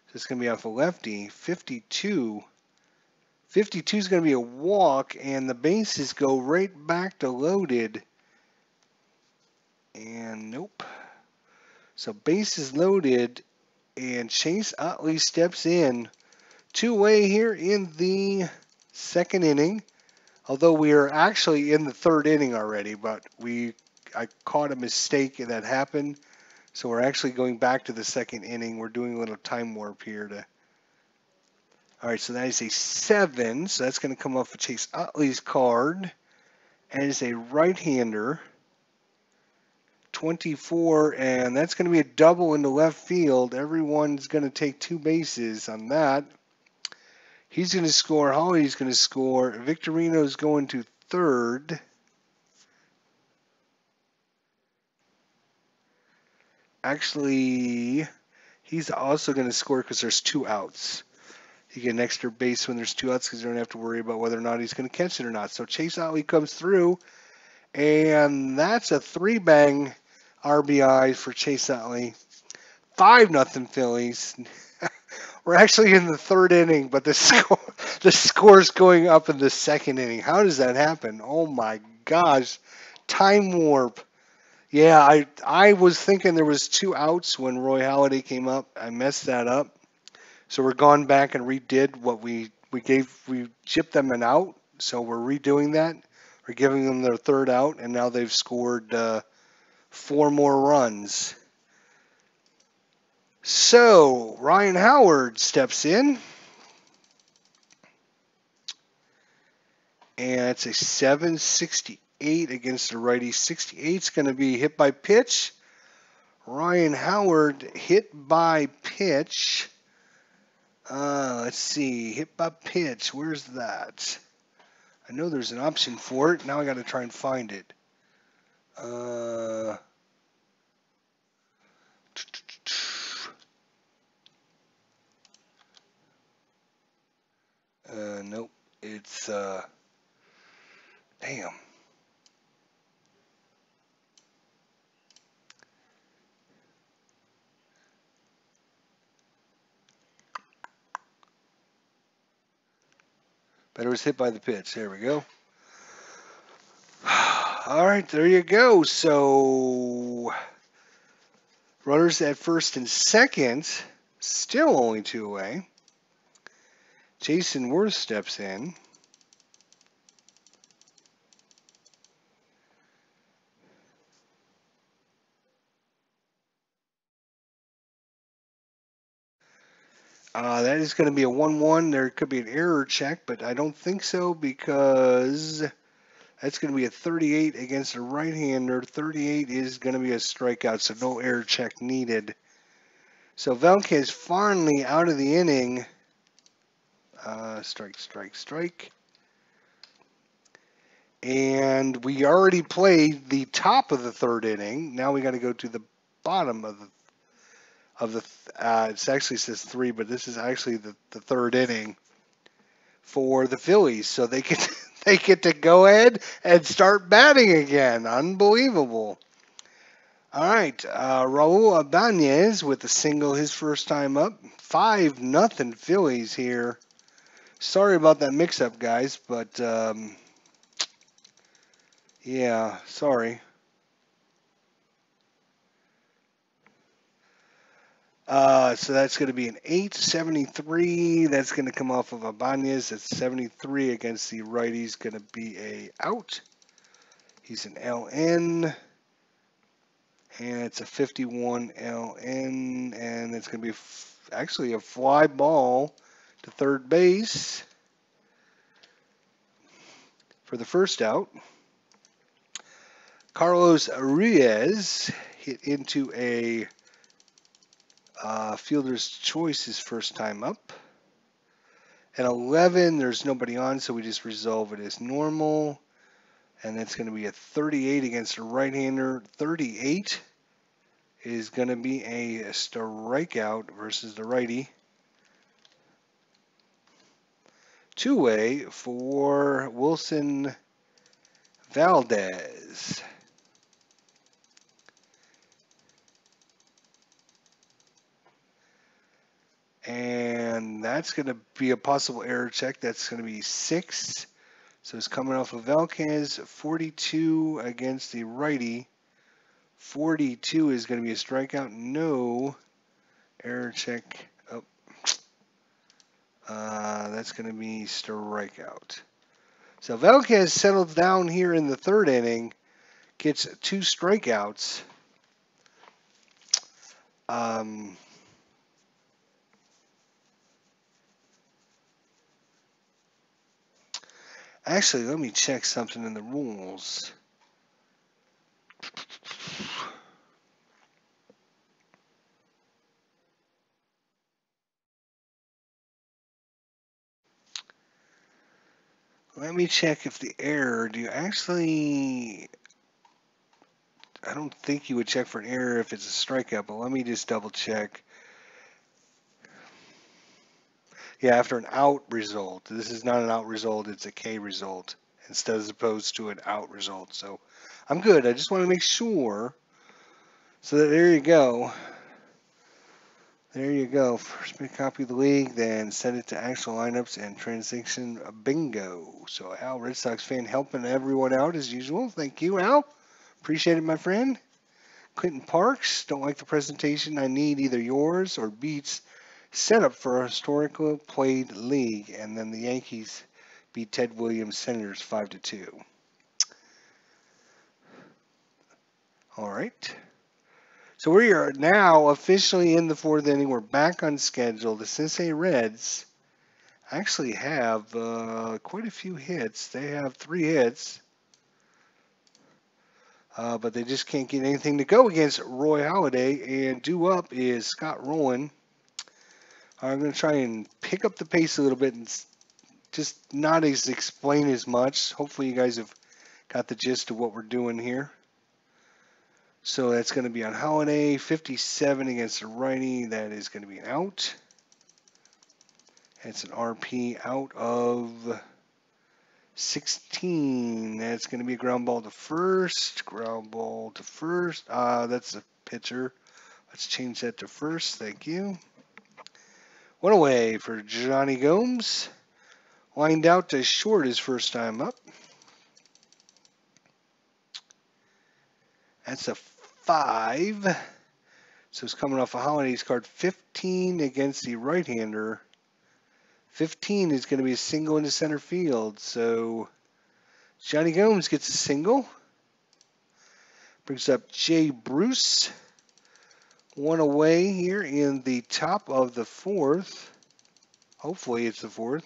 So it's going to be off a lefty. 52. 52 is going to be a walk, and the bases go right back to loaded. And nope. So bases loaded, and Chase Utley steps in. Two-way here in the second inning. Although we are actually in the third inning already, but I caught a mistake that happened. So we're actually going back to the second inning. We're doing a little time warp here to. All right, so that is a 7. So that's going to come off of Chase Utley's card. And it's a right-hander. 24, and that's going to be a double into left field. Everyone's going to take 2 bases on that. He's going to score. Holly's going to score. Victorino's going to third. Actually, he's also going to score because there's 2 outs. You get an extra base when there's 2 outs because you don't have to worry about whether or not he's going to catch it or not. So Chase Utley comes through, and that's a 3-bang RBI for Chase Utley. 5-0 Phillies. We're actually in the third inning, but the score's going up in the second inning. How does that happen? Oh my gosh. Time warp. Yeah, I was thinking there was 2 outs when Roy Halladay came up. I messed that up. So we're gone back and redid what we chipped them an out. So we're redoing that. We're giving them their third out, and now they've scored 4 more runs. So Ryan Howard steps in. And it's a 768 against the righty. 68 is going to be hit by pitch. Ryan Howard hit by pitch. Let's see. Hit by pitch. Where's that? I know there's an option for it. Now I got to try and find it. Nope. It's damn. But it was hit by the pitch. There we go. All right, there you go. So runners at first and second, still only 2 away. Jason Worth steps in. That is going to be a 1-1. There could be an error check, but I don't think so because that's going to be a 38 against a right-hander. 38 is going to be a strikeout, so no error check needed. So Velquez finally out of the inning. Strike, strike, strike. And we already played the top of the third inning. Now we got to go to the bottom of the it actually says 3, but this is actually the third inning for the Phillies. So they get to go ahead and start batting again. Unbelievable. All right, Raul Ibanez with a single his first time up. 5-0 Phillies here. Sorry about that mix-up, guys, but yeah, sorry. So that's going to be an 873. That's going to come off of Ibanez. That's 73 against the righties. Going to be a out. He's an LN. And it's a 51 LN. And it's going to be actually a fly ball to third base for the first out. Carlos Ruiz hit into a fielder's choice his first time up. At 11, there's nobody on, so we just resolve it as normal. And that's going to be a 38 against a right-hander. 38 is going to be a strikeout versus the righty. Two-way for Wilson Valdez. And that's going to be a possible error check. That's going to be 6. So it's coming off of Velquez. 42 against the righty. 42 is going to be a strikeout. No error check. Oh, that's going to be strikeout. So Velquez settles down here in the third inning. Gets 2 strikeouts. Actually, let me check something in the rules. Let me check if the error, do you actually, I don't think you would check for an error if it's a strikeout, but let me just double check. Yeah, after an out result. This is not an out result, it's a K result instead as opposed to an out result. So I'm good. I just want to make sure. So there you go. There you go. First make a copy of the league, then send it to actual lineups and transaction bingo. So Al, Red Sox fan, helping everyone out as usual. Thank you, Al. Appreciate it, my friend. Clinton Parks, don't like the presentation. I need either yours or Beats set up for a historical played league. And then the Yankees beat Ted Williams Senators 5-2. All right. So we are now officially in the fourth inning. We're back on schedule. The Cincinnati Reds actually have quite a few hits. They have 3 hits. But they just can't get anything to go against Roy Halladay. And due up is Scott Rowland. I'm going to try and pick up the pace a little bit and just not explain as much. Hopefully you guys have got the gist of what we're doing here. So that's going to be on Halladay. 57 against the righty. That is going to be an out. It's an RP out of 16. That's going to be a ground ball to first. Ground ball to first. That's a pitcher. Let's change that to first. Thank you. One away for Johnny Gomes. Lined out to short his first time up. That's a 5. So it's coming off a Holladay's card. 15 against the right-hander. 15 is going to be a single into center field. So Johnny Gomes gets a single. Brings up Jay Bruce. One away here in the top of the 4th. Hopefully it's the 4th.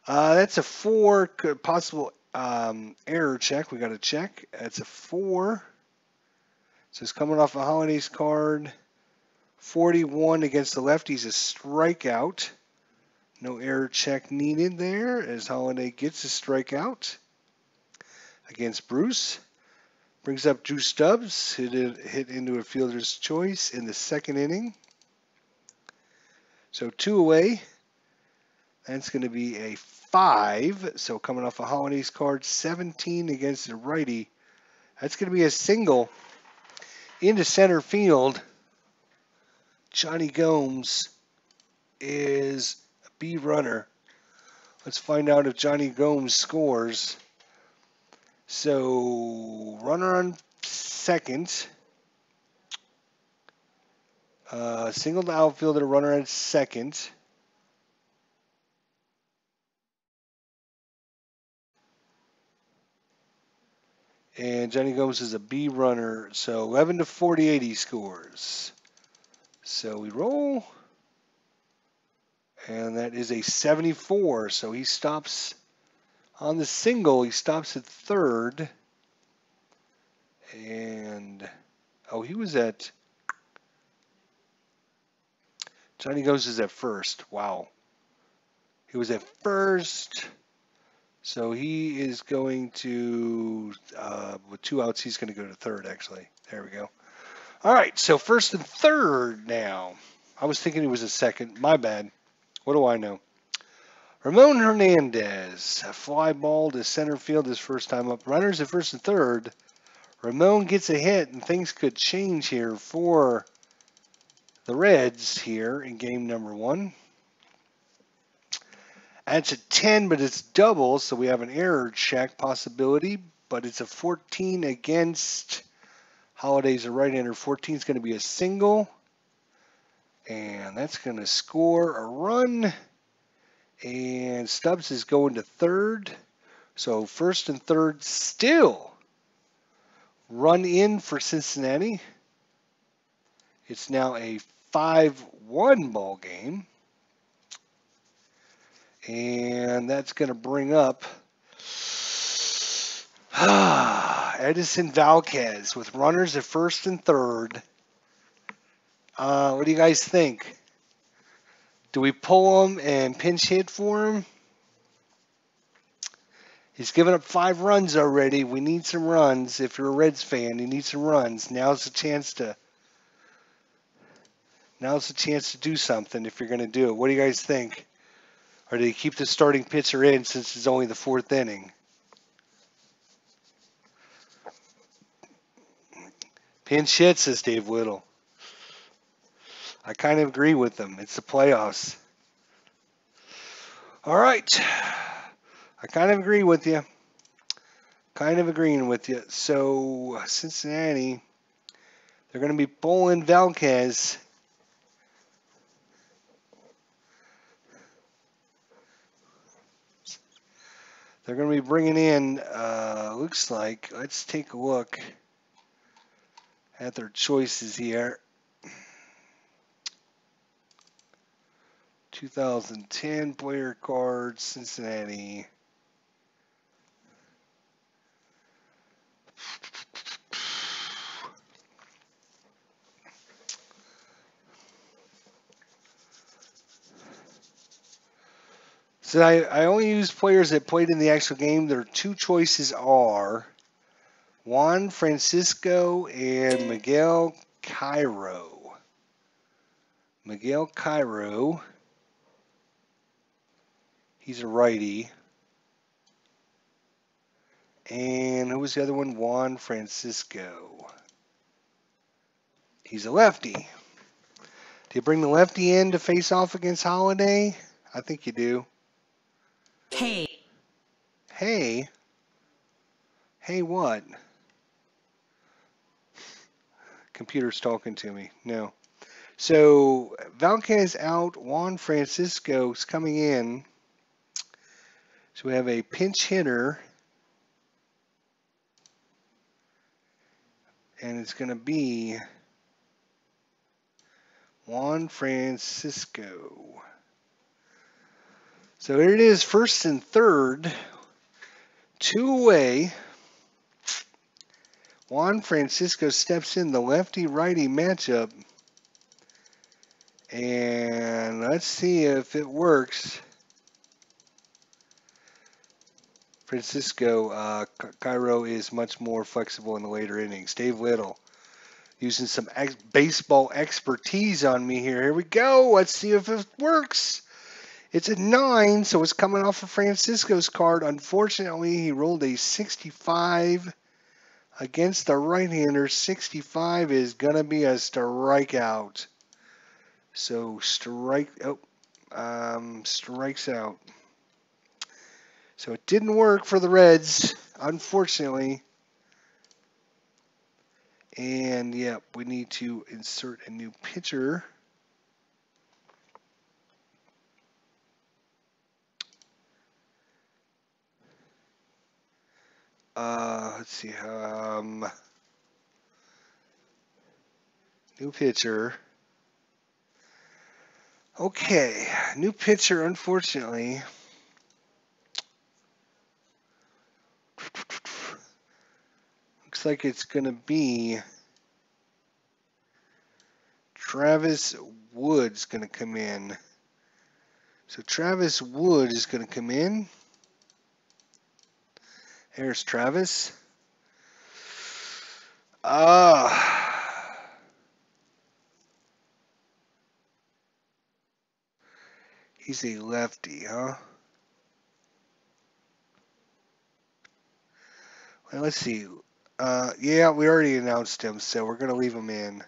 That's a 4 possible error check. We got to check. That's a 4. So it's coming off a Holladay's card. 41 against the lefties, a strikeout. No error check needed there as Halladay gets a strikeout against Bruce. Brings up Drew Stubbs, hit into a fielder's choice in the second inning. So 2 away. That's going to be a 5. So coming off a Holladay's card, 17 against the righty. That's going to be a single into center field. Johnny Gomes is a B runner. Let's find out if Johnny Gomes scores. So runner on second. Single to outfielder, runner on second. And Johnny Gomes is a B runner. So 11-48 he scores. So we roll. And that is a 74. So he stops on the single. He stops at third. And, oh, he was at, Johnny Gomes is at first. Wow. He was at first. So he is going to, with 2 outs, he's going to go to third, actually. There we go. All right, so first and third now. I was thinking he was a second. My bad. What do I know? Ramon Hernandez, a fly ball to center field his first time up. Runners at first and third. Ramon gets a hit, and things could change here for the Reds here in game number 1. That's a 10, but it's double, so we have an error check possibility, but it's a 14 against. Holiday's a right-hander. 14 is going to be a single, and that's going to score a run. And Stubbs is going to third. So first and third still run in for Cincinnati. It's now a 5-1 ball game. And that's going to bring up Edison Valquez with runners at first and third. What do you guys think? Do we pull him and pinch hit for him? He's given up 5 runs already. We need some runs. If you're a Reds fan, you need some runs. Now's the chance to do something if you're going to do it. What do you guys think? Or do you keep the starting pitcher in since it's only the 4th inning? Pinch hit, says Dave Whittle. I kind of agree with them. It's the playoffs. All right. I kind of agree with you. Kind of agreeing with you. So, Cincinnati, they're going to be pulling Valquez. They're going to be bringing in, looks like, let's take a look at their choices here. 2010 player cards, Cincinnati. So I only use players that played in the actual game. Their 2 choices are Juan Francisco and Miguel Cairo. Miguel Cairo, he's a righty. And who was the other one? Juan Francisco. He's a lefty. Do you bring the lefty in to face off against Holiday? I think you do. Hey. Hey? Hey what? Computer's talking to me. No. So, Valquez out. Juan Francisco's coming in. So we have a pinch hitter. And it's going to be Juan Francisco. So here it is, first and third. 2 away. Juan Francisco steps in the lefty-righty matchup. And let's see if it works. Francisco, Cairo is much more flexible in the later innings. Dave Little using some baseball expertise on me here. Here we go. Let's see if it works. It's a 9, so it's coming off of Francisco's card. Unfortunately, he rolled a 65 against the right-hander. 65 is going to be a strikeout. So strikes out. So it didn't work for the Reds, unfortunately. And, yeah, we need to insert a new pitcher. Let's see. New pitcher. Okay, new pitcher, unfortunately. Looks like it's going to be Travis Wood's going to come in. So Travis Wood is going to come in. There's Travis. He's a lefty, huh? Well, let's see. Yeah, we already announced him, so we're going to leave him in.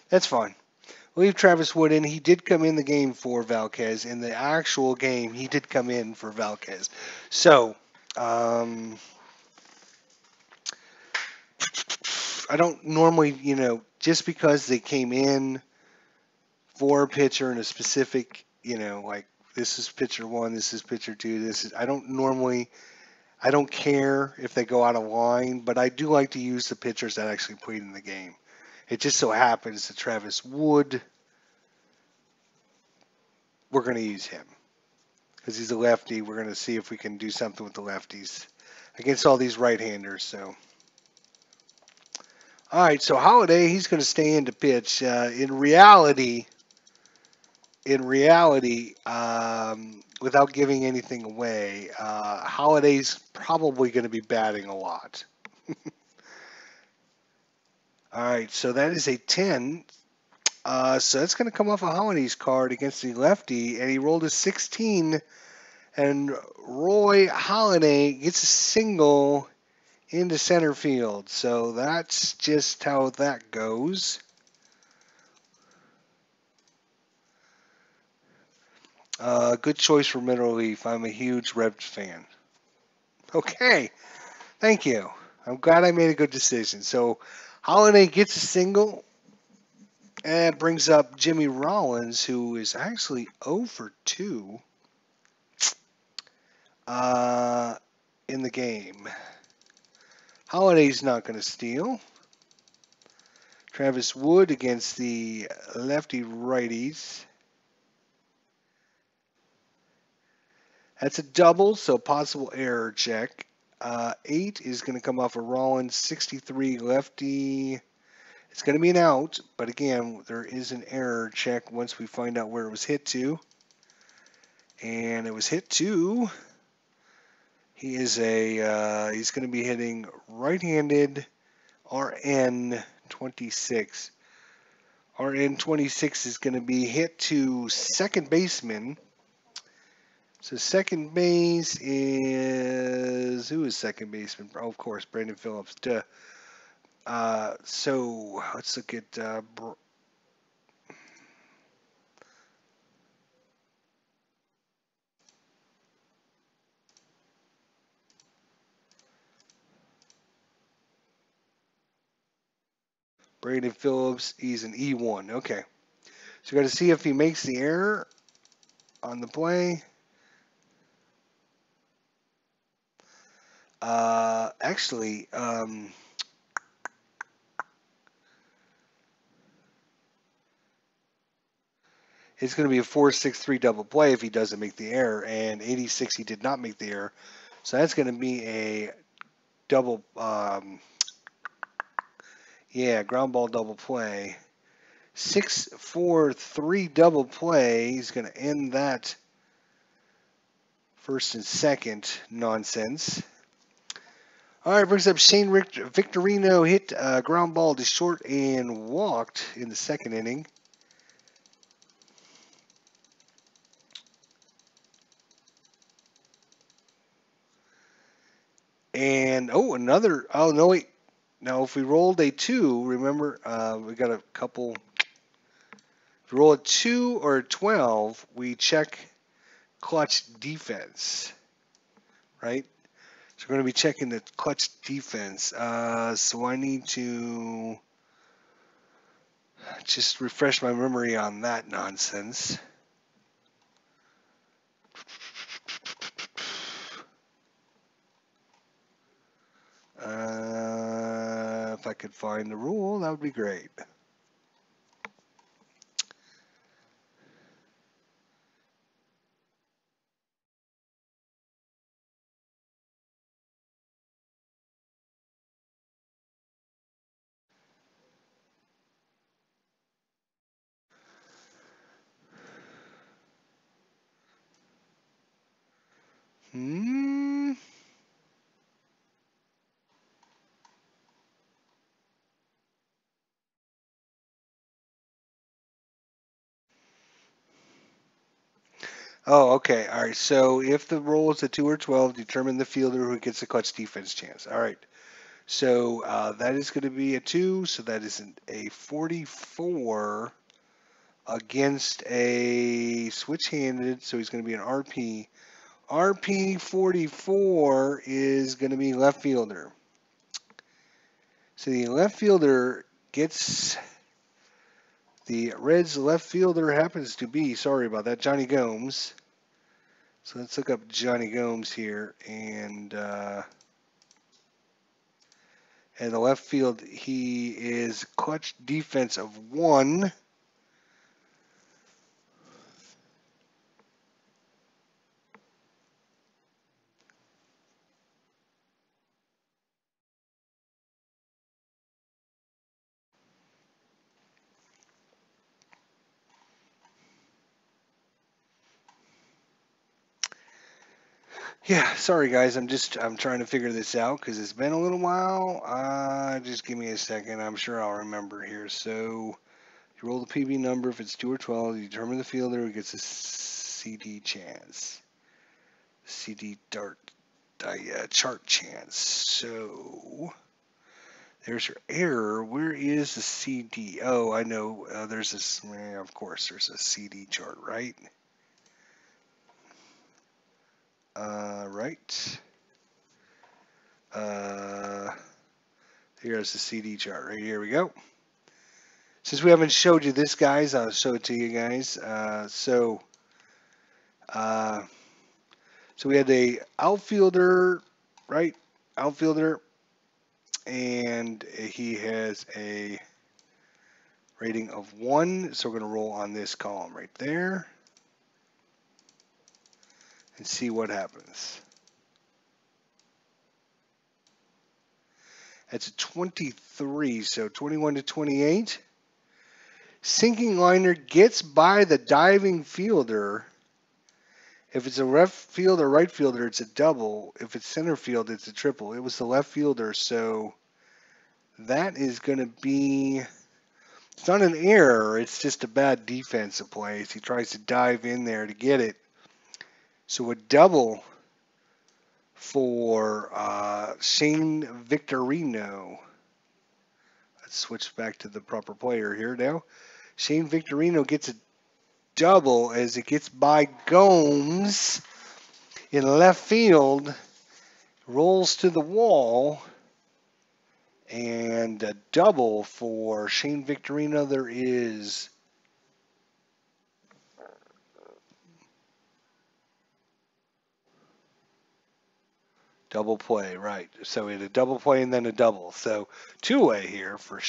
That's fine. Leave Travis Wood in. He did come in the game for Valquez. In the actual game, he did come in for Valquez. So, I don't normally, just because they came in for a pitcher in a specific, like this is pitcher one, this is pitcher two, I don't care if they go out of line, but I do like to use the pitchers that actually played in the game. It just so happens that Travis Wood, we're going to use him because he's a lefty. We're going to see if we can do something with the lefties against all these right-handers. So, all right. So Holiday, he's going to stay in to pitch. In reality, without giving anything away, Holiday's probably going to be batting a lot. All right. So that is a 10. So that's going to come off a Holiday's card against the lefty, and he rolled a 16. And Roy Halladay gets a single into center field. So that's just how that goes. Good choice for middle relief. I'm a huge Revs fan. Okay, thank you. I'm glad I made a good decision. So Halladay gets a single and brings up Jimmy Rollins, who is actually 0 for 2 in the game. Holiday's not going to steal. Travis Wood against the lefty righties. That's a double, so possible error check. 8 is going to come off a Rollins 63 lefty. It's going to be an out, but again, there is an error check once we find out where it was hit to. And it was hit to. He's going to be hitting right-handed RN 26. RN 26 is going to be hit to second baseman. So second base is who is second baseman? Oh, of course, Brandon Phillips. Duh. So let's look at Brandon Phillips. He's an E1. Okay. So we got to see if he makes the error on the play. Actually, it's going to be a 4-6-3 double play if he doesn't make the error, and 86 he did not make the error, so that's going to be a double, ground ball double play. 6-4-3 double play. He's going to end that first and second nonsense. All right, brings up Shane Victorino, hit ground ball to short and walked in the second inning. And oh no wait, now if we rolled a 2, remember we got a couple. If we roll a 2 or a 12, we check clutch defense, right? So we're going to be checking the clutch defense. So I need to just refresh my memory on that nonsense. If I could find the rule, that would be great. Hmm. Oh, okay. All right. So if the roll is a 2 or 12, determine the fielder who gets the clutch defense chance. All right. So that is going to be a 2. So that is a 44 against a switch-handed. So he's going to be an RP. RP 44 is going to be left fielder. So the left fielder gets the Reds left fielder happens to be, sorry about that, Johnny Gomes. So let's look up Johnny Gomes here, and the left field, he is clutch defense of 1. Yeah, sorry guys, I'm trying to figure this out because it's been a little while. Just give me a second. I'm sure I'll remember here. So you roll the PB number. If it's 2 or 12, you determine the fielder who gets a CD chance. CD dart chart chance. So there's your error. Where is the CD? Oh, I know. There's this. Of course, there's a CD chart, right? Right. Here's the CD chart. Right here we go. Since we haven't showed you this, guys, I'll show it to you guys. So we had a outfielder, right? Outfielder, and he has a rating of 1. So we're going to roll on this column right there and see what happens. That's a 23, so 21 to 28. Sinking liner gets by the diving fielder. If it's a left field or right fielder, it's a double. If it's center field, it's a triple. It was the left fielder, so that is going to be, it's not an error, it's just a bad defensive play. He tries to dive in there to get it. So a double for Shane Victorino. Let's switch back to the proper player here now. Shane Victorino gets a double as it gets by Gomes in left field, rolls to the wall, and a double for Shane Victorino. There is double play, right? So we had a double play and then a double. So two-way here for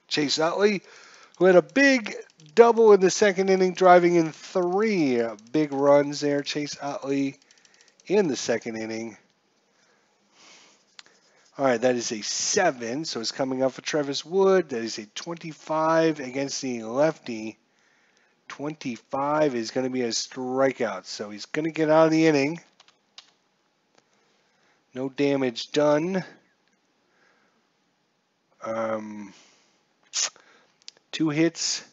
Chase Utley, who had a big double in the second inning, driving in 3 big runs there. Chase Utley in the second inning. All right, that is a 7, so it's coming up for Travis Wood. That is a 25 against the lefty. 25 is going to be a strikeout, so he's going to get out of the inning. No damage done. 2 hits,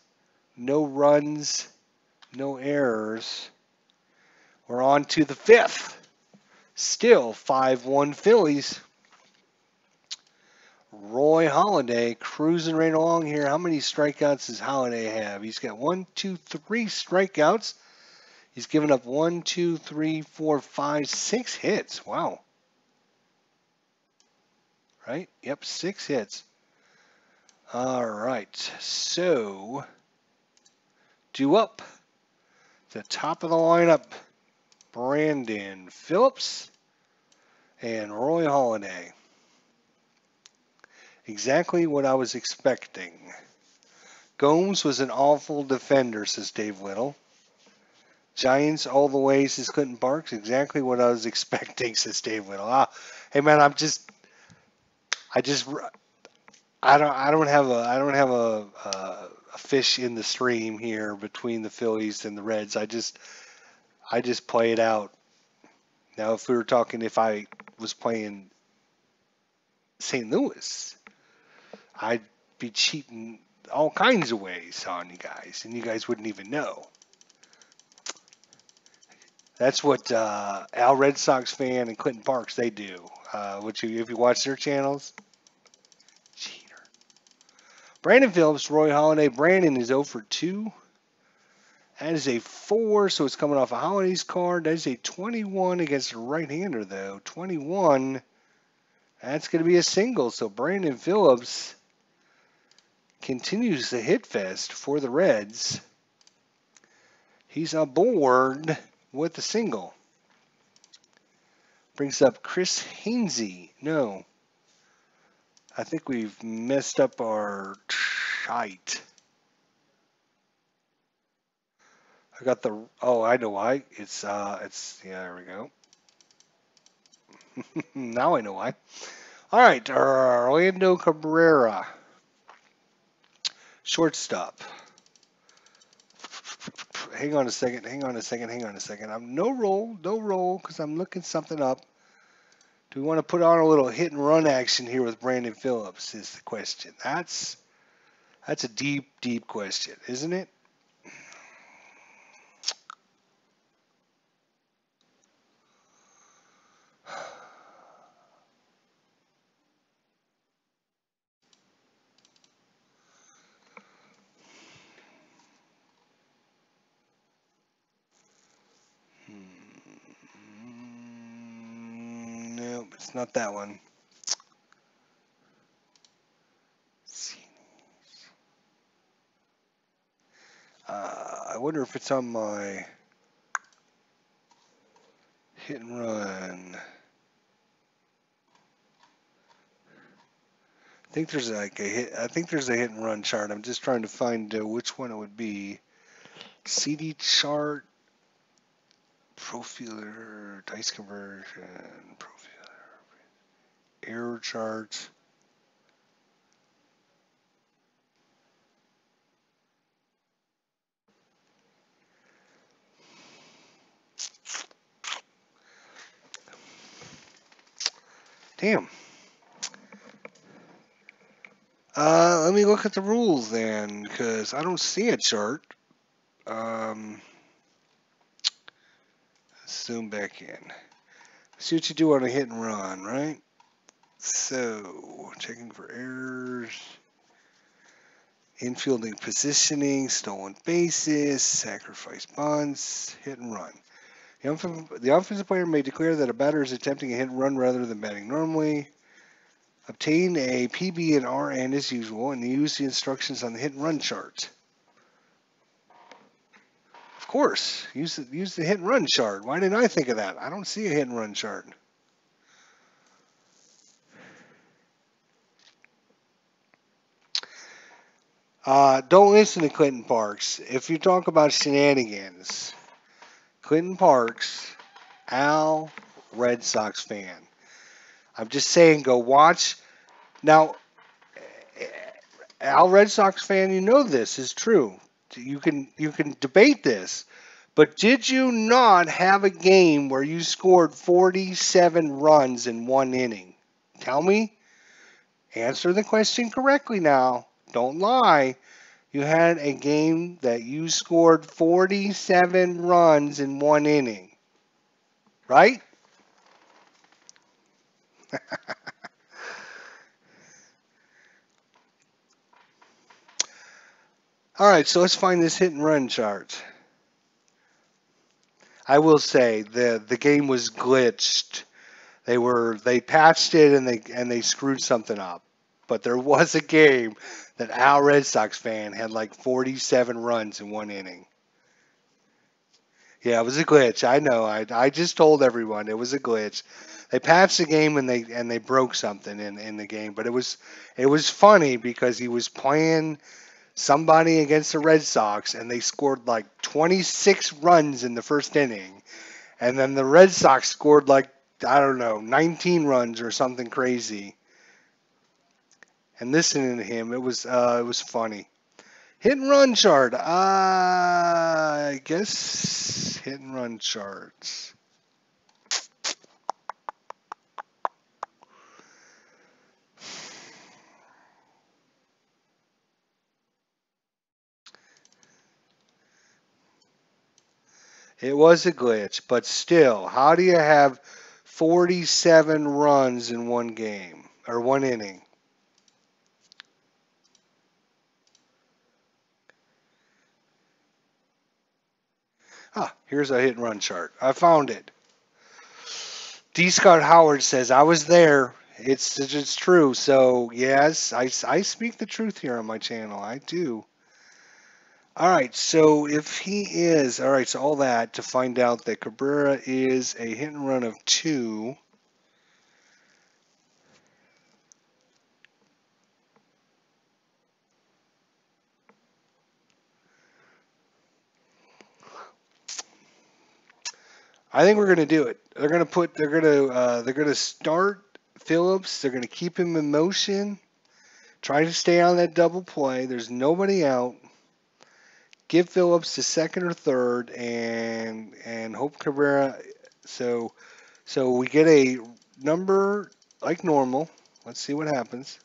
no runs, no errors. We're on to the 5th. Still 5-1 Phillies. Roy Halladay cruising right along here. How many strikeouts does Halladay have? He's got 1, 2, 3 strikeouts. He's given up 1, 2, 3, 4, 5, 6 hits. Wow. Right? Yep, 6 hits. All right. So, due up. The top of the lineup, Brandon Phillips and Roy Halladay. Exactly what I was expecting. Gomes was an awful defender, says Dave Little. Giants all the way, says Clinton Parks. Exactly what I was expecting, says Dave Little. Hey man, I don't have a fish in the stream here between the Phillies and the Reds. I just play it out. Now, if we were talking, if I was playing St. Louis, I'd be cheating all kinds of ways on you guys, and you guys wouldn't even know. That's what Al Red Sox fan and Clinton Parks, they do. If you watch their channels, cheater. Brandon Phillips, Roy Halladay. Brandon is 0 for 2. That is a 4, so it's coming off a Holladay's card. That is a 21 against a right-hander, though. 21, that's going to be a single. So Brandon Phillips continues the hit fest for the Reds. He's aboard with the single. Brings up Chris Hainsey. No, I think we've messed up our shite. I got the, I know why. Yeah, there we go. Now I know why. All right, Orlando Cabrera, shortstop. Hang on a second. I'm no roll, because I'm looking something up. Do we want to put on a little hit and run action here with Brandon Phillips is the question. That's a deep, deep question, isn't it? Nope, it's not that one. I wonder if it's on my hit and run. I think there's a hit and run chart. I'm just trying to find which one it would be. CD chart, profiler, dice conversion, profiler, error chart. Damn. Let me look at the rules then, because I don't see a chart. Zoom back in. See what you do on a hit and run, right? So, checking for errors, infielding positioning, stolen bases, sacrifice bunts, hit and run. The offensive player may declare that a batter is attempting a hit and run rather than batting normally. Obtain a PB and RN as usual, and use the instructions on the hit and run chart. Of course, use the hit and run chart. Why didn't I think of that? I don't see a hit and run chart. Don't listen to Clinton Parks. If you talk about shenanigans, Clinton Parks, Al, Red Sox fan. I'm just saying, go watch. Now, Al, Red Sox fan, you know this is true. You can debate this, but did you not have a game where you scored 47 runs in one inning? Tell me. Answer the question correctly now. Don't lie. You had a game that you scored 47 runs in one inning, right? All right, so let's find this hit and run chart. I will say the game was glitched. They patched it and they screwed something up. But there was a game that Al Red Sox fan had like 47 runs in one inning. Yeah, it was a glitch. I know. I just told everyone it was a glitch. They patched the game and they broke something in the game. But it was funny because he was playing somebody against the Red Sox and they scored like 26 runs in the first inning. And then the Red Sox scored like, I don't know, 19 runs or something crazy. And listening to him, it was funny. Hit and run chart. I guess hit and run charts. It was a glitch, but still, how do you have 47 runs in one game or one inning? Ah, here's a hit and run chart. I found it. D. Scott Howard says, I was there. It's true. So, yes, I speak the truth here on my channel. I do. All right, so if he is, all right, so all that to find out that Cabrera is a hit and run of 2. I think we're going to do it. They're going to start Phillips. They're going to keep him in motion. Try to stay on that double play. There's nobody out. Give Phillips to second or third, and hope Cabrera. So we get a number like normal. Let's see what happens.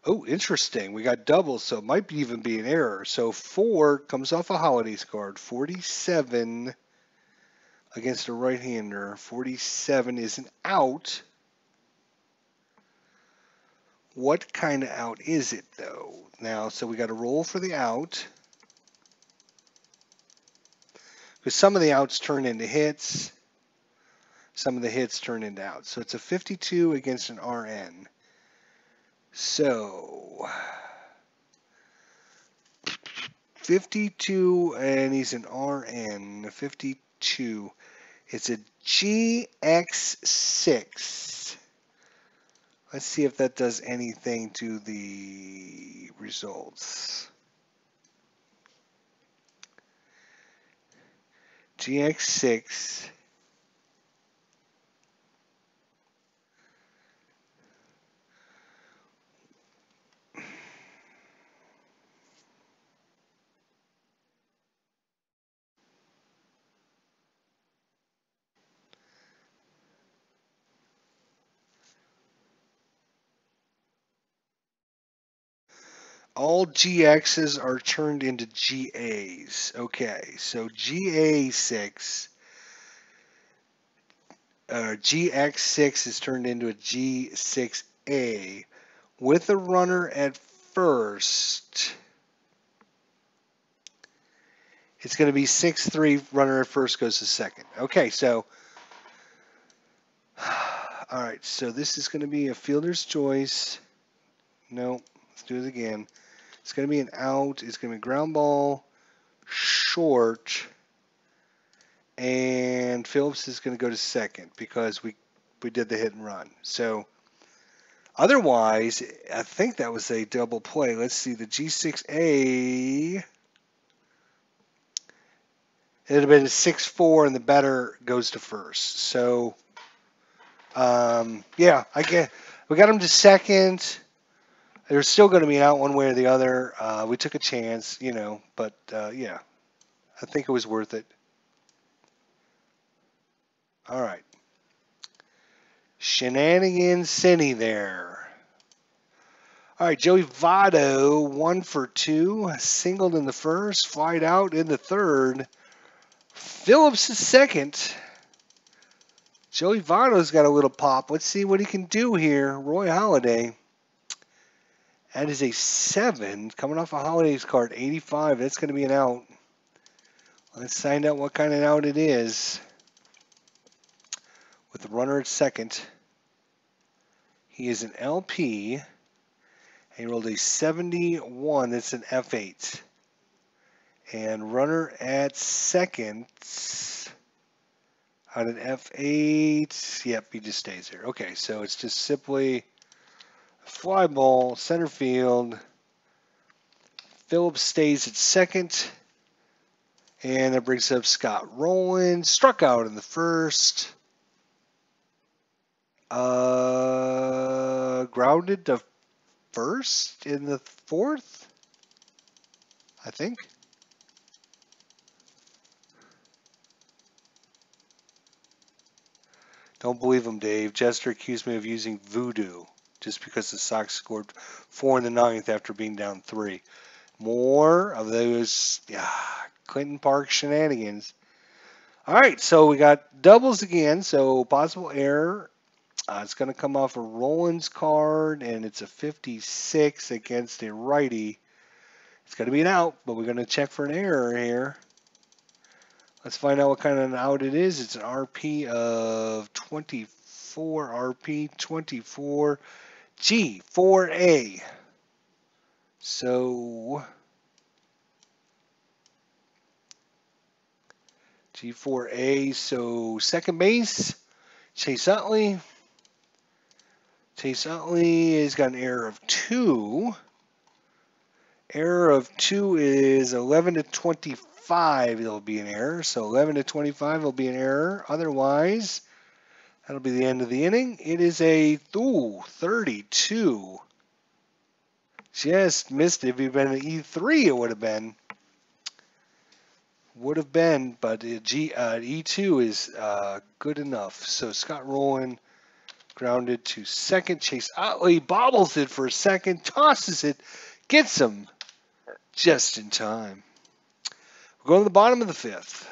Oh, interesting. We got doubles, so it might even be an error. So 4 comes off a Holiday's card. 47 against a right-hander. 47 is an out. What kind of out is it, though? Now, so we got to roll for the out. Because some of the outs turn into hits. Some of the hits turn into outs. So it's a 52 against an RN. So 52, and he's an RN. 52. It's a GX6. Let's see if that does anything to the results. GX6. All GXs are turned into GAs. Okay, so GA6, GX6 is turned into a G6A with a runner at first. It's going to be 6-3, runner at first goes to second. Okay, so, all right, so this is going to be a fielder's choice. No, let's do it again. It's going to be an out. It's going to be ground ball, short, and Phillips is going to go to second because we did the hit and run. So otherwise, I think that was a double play. Let's see, the G6A. It would have been a 6-4, and the batter goes to first. So, yeah, we got him to second. There's still going to be an out one way or the other. We took a chance, but yeah, I think it was worth it. All right. Shenanigans City there. All right, Joey Votto, 1 for 2, singled in the first, flied out in the third. Phillips is second. Joey Votto's got a little pop. Let's see what he can do here. Roy Halladay. That is a 7, coming off a Holiday's card, 85. That's going to be an out. Let's find out what kind of out it is. With the runner at second. He is an LP. He rolled a 71. That's an F8. And runner at second on an F8. Yep, he just stays there. Okay, so it's just simply a fly ball, center field. Phillips stays at second. And that brings up Scott Rowland. Struck out in the first. Grounded to first in the fourth, I think. Don't believe him, Dave. Jester accused me of using voodoo just because the Sox scored 4 in the ninth after being down 3. More of those Clinton Park shenanigans. All right, so we got doubles again. So possible error. It's going to come off a Rollins card, and it's a 56 against a righty. It's going to be an out, but we're going to check for an error here. Let's find out what kind of an out it is. It's an RP of 24, RP 24, G4A. So G4A, so second base, Chase Utley. Chase Utley has got an error of 2. Error of 2 is 11 to 25. It'll be an error. So 11 to 25 will be an error. Otherwise, that'll be the end of the inning. It is a 32. Just missed it. If it'd been an E3, it would have been. But E2 is good enough. So Scott Rowland grounded to second. Chase Utley bobbles it for a second, tosses it, gets him just in time. We're going to the bottom of the 5th.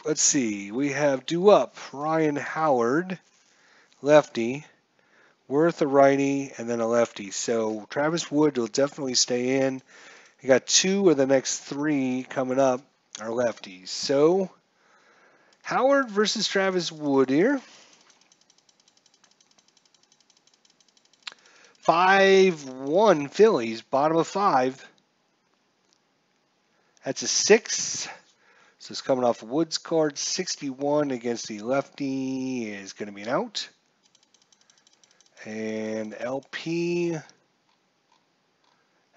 Let's see. We have due up Ryan Howard, lefty, Worth a righty, and then a lefty. So Travis Wood will definitely stay in. You got 2 of the next 3 coming up are lefties. So Howard versus Travis Wood here. 5-1 Phillies, bottom of 5. That's a 6. So it's coming off Woods card. 61 against the lefty is going to be an out. And LP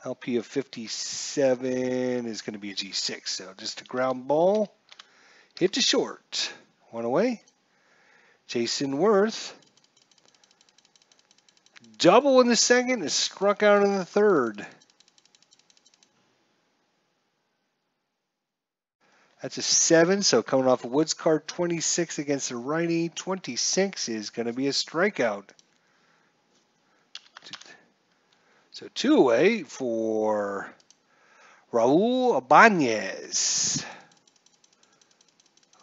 of 57 is going to be a G6. So just a ground ball. Hit to short. 1 away. Jason Worth. Double in the second. Is struck out in the third. That's a 7. So coming off a Woods card. 26 against the righty. 26 is going to be a strikeout. So 2 away for Raul Ibanez.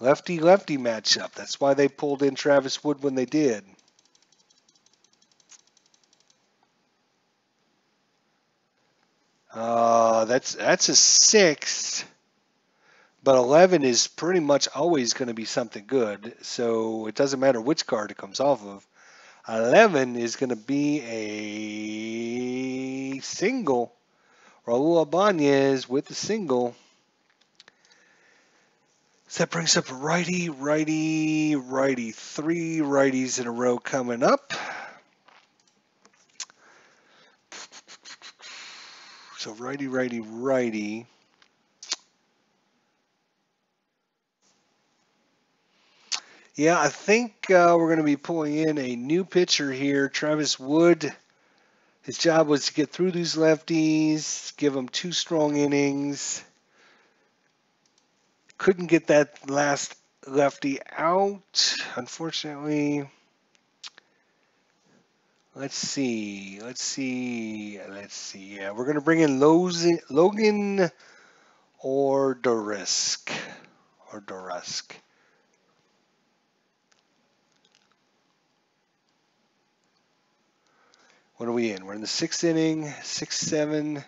Lefty-lefty matchup. That's why they pulled in Travis Wood when they did. That's a 6. But 11 is pretty much always going to be something good. So it doesn't matter which card it comes off of. 11 is going to be a single. Raul Ibanez with the single. So that brings up a righty, righty, righty. 3 righties in a row coming up. So righty, righty, righty. Yeah, I think we're going to be pulling in a new pitcher here, Travis Wood. His job was to get through these lefties, give them 2 strong innings. Couldn't get that last lefty out, unfortunately. Let's see. Yeah, we're going to bring in Logan or Dorisk. What are we in? We're in the 6th inning, 6, 7.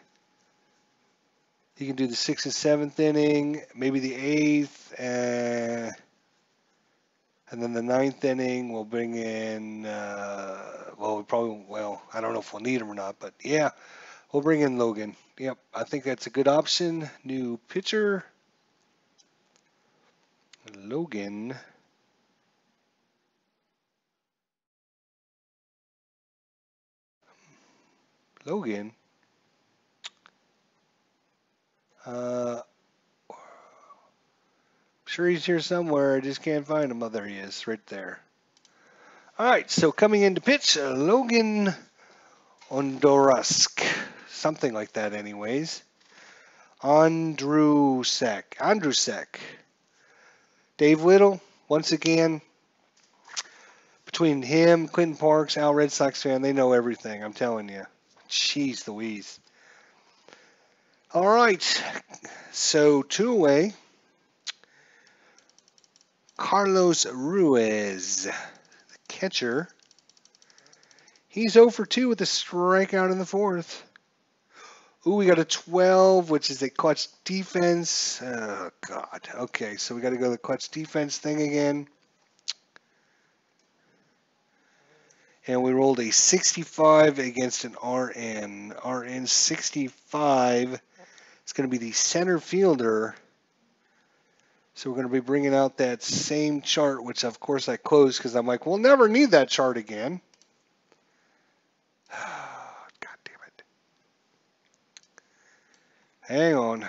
He can do the 6th and 7th inning, maybe the 8th, and then the 9th inning. We'll bring in. I don't know if we'll need him or not, but yeah, we'll bring in Logan. Yep, I think that's a good option. New pitcher, Logan. Sure he's here somewhere. I just can't find him. Oh, there he is, right there. All right, so coming in to pitch, Logan Ondorowsk. Something like that anyways. Andrusek. Dave Little, once again, between him, Clinton Parks, Al Red Sox fan, they know everything, I'm telling you. Jeez Louise. All right. So 2 away. Carlos Ruiz, the catcher. He's 0 for 2 with a strikeout in the 4th. Ooh, we got a 12, which is a clutch defense. Oh, God. Okay, so we got to go to the clutch defense thing again. And we rolled a 65 against an RN. RN 65 is going to be the center fielder. So we're going to be bringing out that same chart, which of course I closed because I'm like, we'll never need that chart again. God damn it. Hang on.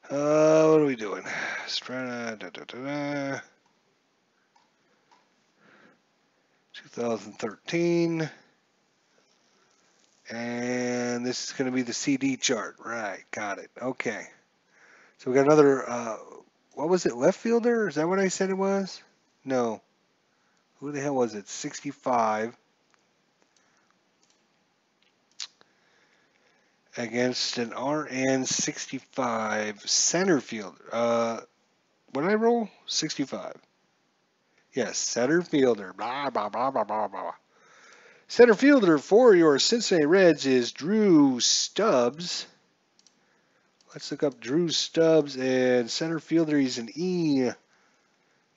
What are we doing? Strata, 2013. And this is going to be the CD chart. Right, got it. Okay. So we got another, what was it, left fielder? Is that what I said it was? No. Who the hell was it? 65 against an RN 65 center fielder. What did I roll? 65. Yes, center fielder. Blah, blah, blah, blah, blah, blah. Center fielder for your Cincinnati Reds is Drew Stubbs. Let's look up Drew Stubbs, and center fielder, he's an E.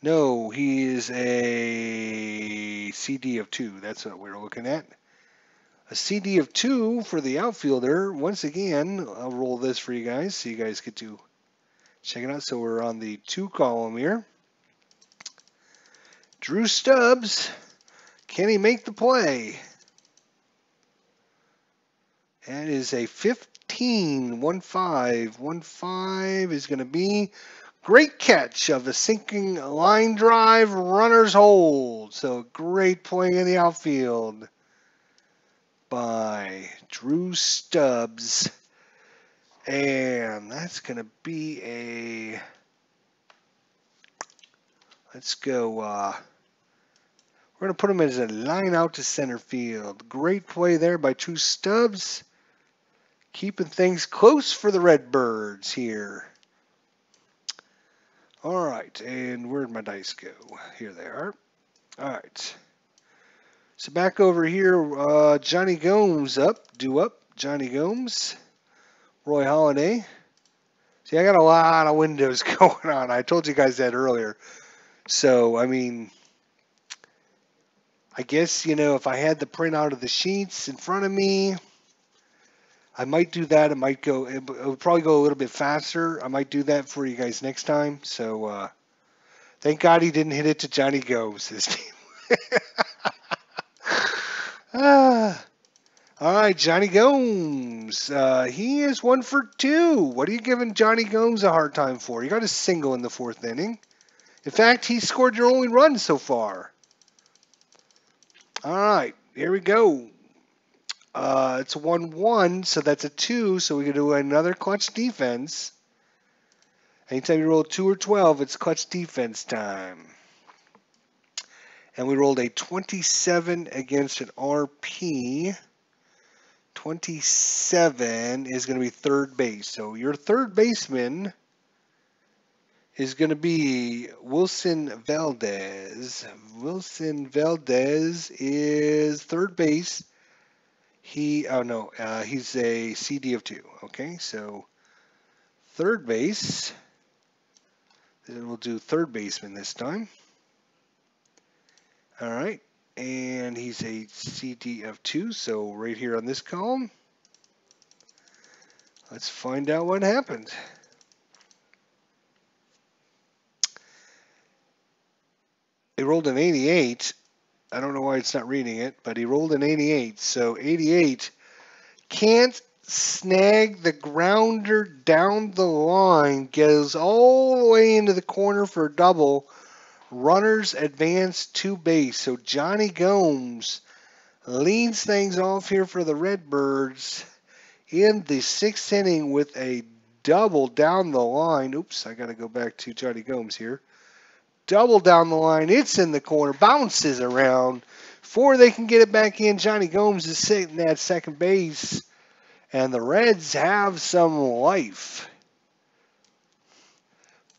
No, he is a CD of 2. That's what we're looking at. A CD of 2 for the outfielder. Once again, I'll roll this for you guys so you guys get to check it out. So we're on the 2 column here. Drew Stubbs. Can he make the play? That is a 15. 1-5 is going to be great catch of a sinking line drive, runner's hold. So great play in the outfield by Drew Stubbs. And that's going to be a, let's go, we're going to put him as a line out to center field. Great play there by Drew Stubbs. Keeping things close for the Redbirds here. All right, and where'd my dice go? Here they are. All right. So back over here, Johnny Gomes due up. Johnny Gomes, Roy Halladay. See, I got a lot of windows going on. I told you guys that earlier. So, I mean, I guess, you know, if I had the printout of the sheets in front of me, I might do that. It might go, it would probably go a little bit faster. I might do that for you guys next time. So, thank God he didn't hit it to Johnny Gomes this team. All right, Johnny Gomes. He is 1 for 2. What are you giving Johnny Gomes a hard time for? You got a single in the 4th inning. In fact, he scored your only run so far. All right, here we go. It's a 1-1, so that's a 2. So we can do another clutch defense. Anytime you roll 2 or 12, it's clutch defense time. And we rolled a 27 against an RP. 27 is going to be third base. So your third baseman is going to be Wilson Valdez. Wilson Valdez is third base. He's a CD of 2. Okay, so third base. Then we'll do third baseman this time. All right. And he's a CD of 2, so right here on this column. Let's find out what happened. He rolled an 88. I don't know why it's not reading it, but he rolled an 88. So 88 can't snag the grounder down the line, goes all the way into the corner for a double. Runners advance to base. So Johnny Gomes leads things off here for the Redbirds in the 6th inning with a double down the line. Oops, I got to go back to Johnny Gomes here. Double down the line. It's in the corner. Bounces around. Before they can get it back in, Johnny Gomes is sitting at second base, and the Reds have some life.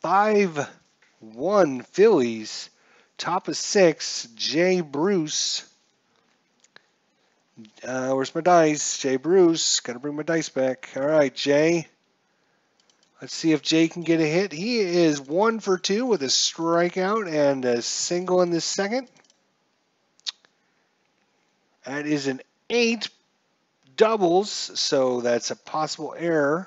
5-1 Phillies. Top of 6, Jay Bruce. Where's my dice? Jay Bruce. Got to bring my dice back. All right, Jay. Let's see if Jay can get a hit. He is 1 for 2 with a strikeout and a single in the second. That is an 8 doubles, so that's a possible error.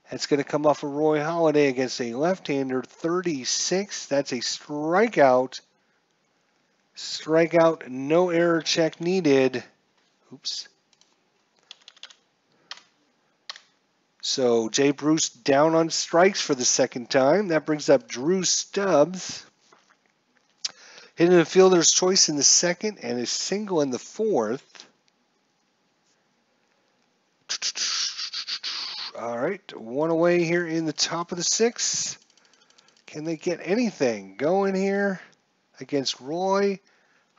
That's going to come off of Roy Halladay against a left-hander, 36. That's a strikeout. Strikeout, no error check needed. Oops. So Jay Bruce down on strikes for the second time. That brings up Drew Stubbs. Hitting a fielder's choice in the second and a single in the fourth. All right, one away here in the top of the 6th. Can they get anything going here against Roy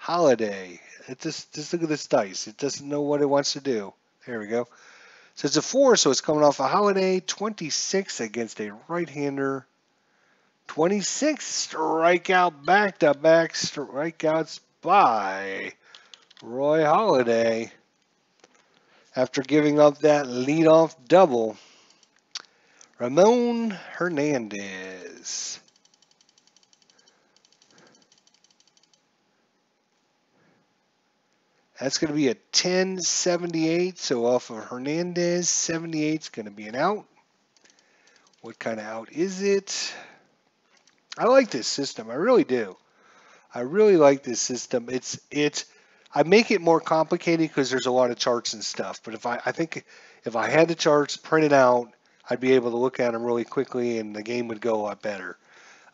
Halladay? Just look at this dice. It doesn't know what it wants to do. There we go. So it's a 4, so it's coming off a Halladay. 26 against a right-hander. 26 strikeout, back-to-back strikeouts by Roy Halladay after giving up that leadoff double. Ramon Hernandez. That's going to be a 10-78, so off of Hernandez, 78 is going to be an out. What kind of out is it? I like this system. I really do. I really like this system. I make it more complicated because there's a lot of charts and stuff. But I think if I had the charts printed out, I'd be able to look at them really quickly, and the game would go a lot better,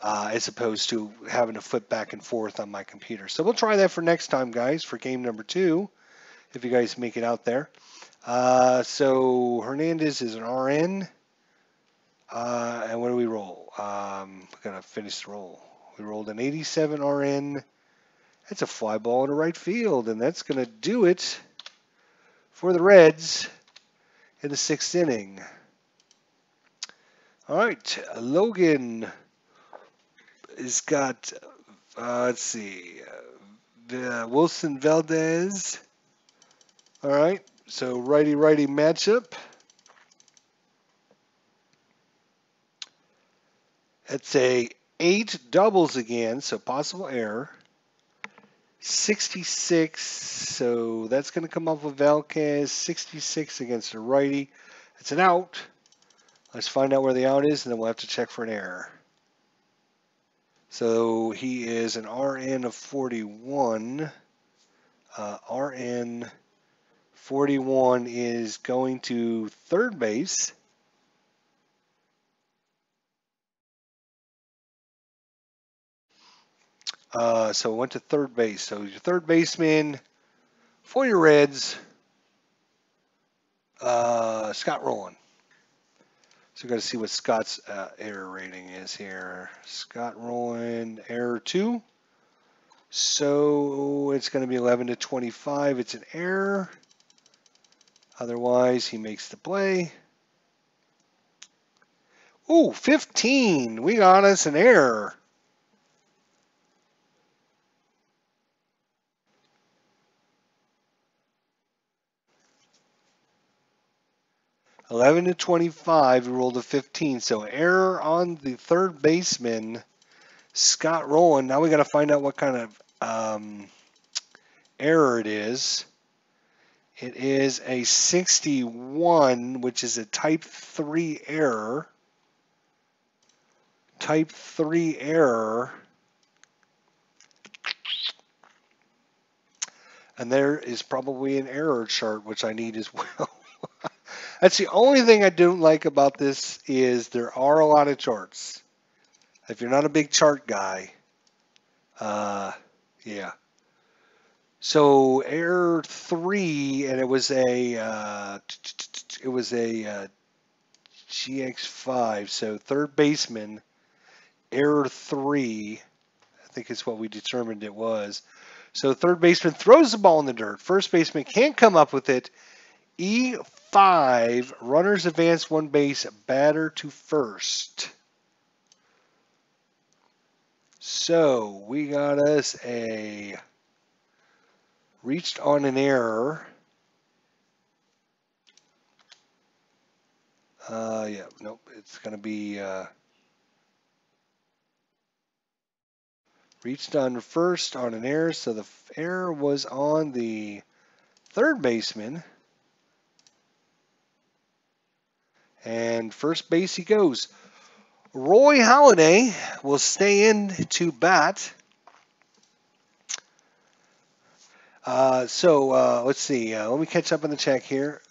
as opposed to having to flip back and forth on my computer. So we'll try that for next time, guys, for game number 2, if you guys make it out there. So Hernandez is an RN. And what do we roll? We're going to finish the roll. We rolled an 87 RN. That's a fly ball into right field, and that's going to do it for the Reds in the 6th inning. All right, Logan has got, let's see, Wilson Valdez. All right, so righty-righty matchup. That's a 8 doubles again, so possible error. 66, so that's going to come off with Valdez. 66 against a righty. It's an out. Let's find out where the out is, and then we'll have to check for an error. So he is an RN of 41. RN 41 is going to third base. So went to third base. So your third baseman for your Reds, Scott Rowland. So we've got to see what Scott's error rating is here. Scott Rowland, error 2. So it's going to be 11-25. It's an error. Otherwise, he makes the play. Ooh, 15. We got us an error. (11-25). We rolled a 15. So error on the third baseman, Scott Rowland. Now we got to find out what kind of error it is. It is a 61, which is a type 3 error. Type 3 error. And there is probably an error chart, which I need as well. That's the only thing I don't like about this is there are a lot of charts. If you're not a big chart guy, yeah. So error 3, and it was a GX5. So third baseman, error 3. I think it's what we determined it was. So third baseman throws the ball in the dirt. First baseman can't come up with it. E5, runners advance one base, batter to first. So we got us a reached on an error. Yeah, nope, it's going to be reached on first on an error. So the error was on the third baseman. And first base he goes. Roy Halladay will stay in to bat. Let's see. Let me catch up on the check here.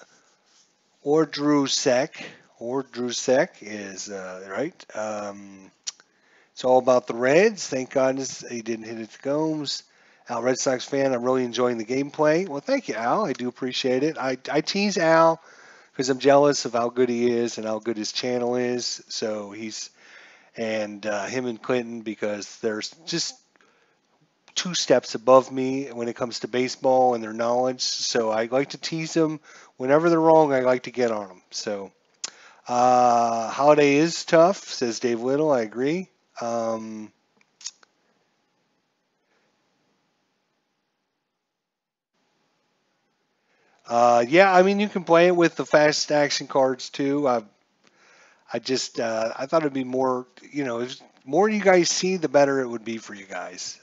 Ordrusek is right. It's all about the Reds. Thank goodness he didn't hit it to Gomes. Al, Red Sox fan, I'm really enjoying the gameplay. Well, thank you, Al. I do appreciate it. I tease Al because I'm jealous of how good he is and how good his channel is. So him and Clinton, because there's just two steps above me when it comes to baseball and their knowledge. So I like to tease them. Whenever they're wrong, I like to get on them. So Holiday is tough, says Dave Little. I agree. Yeah, I mean, you can play it with the fast action cards too. I thought it'd be more, the more you guys see, the better it would be for you guys.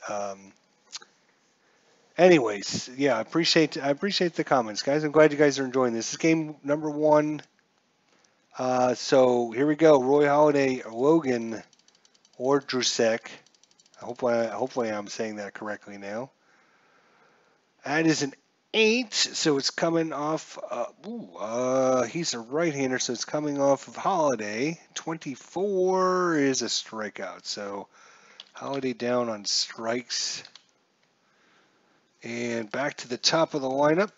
Anyways, yeah, I appreciate the comments, guys. I'm glad you guys are enjoying this. This is game number 1. So here we go. Roy Halladay, Logan Ordrusek. Hopefully I'm saying that correctly now. That is an 8, so it's coming off. He's a right-hander, so it's coming off of Halladay. 24 is a strikeout, so Halladay down on strikes. And back to the top of the lineup,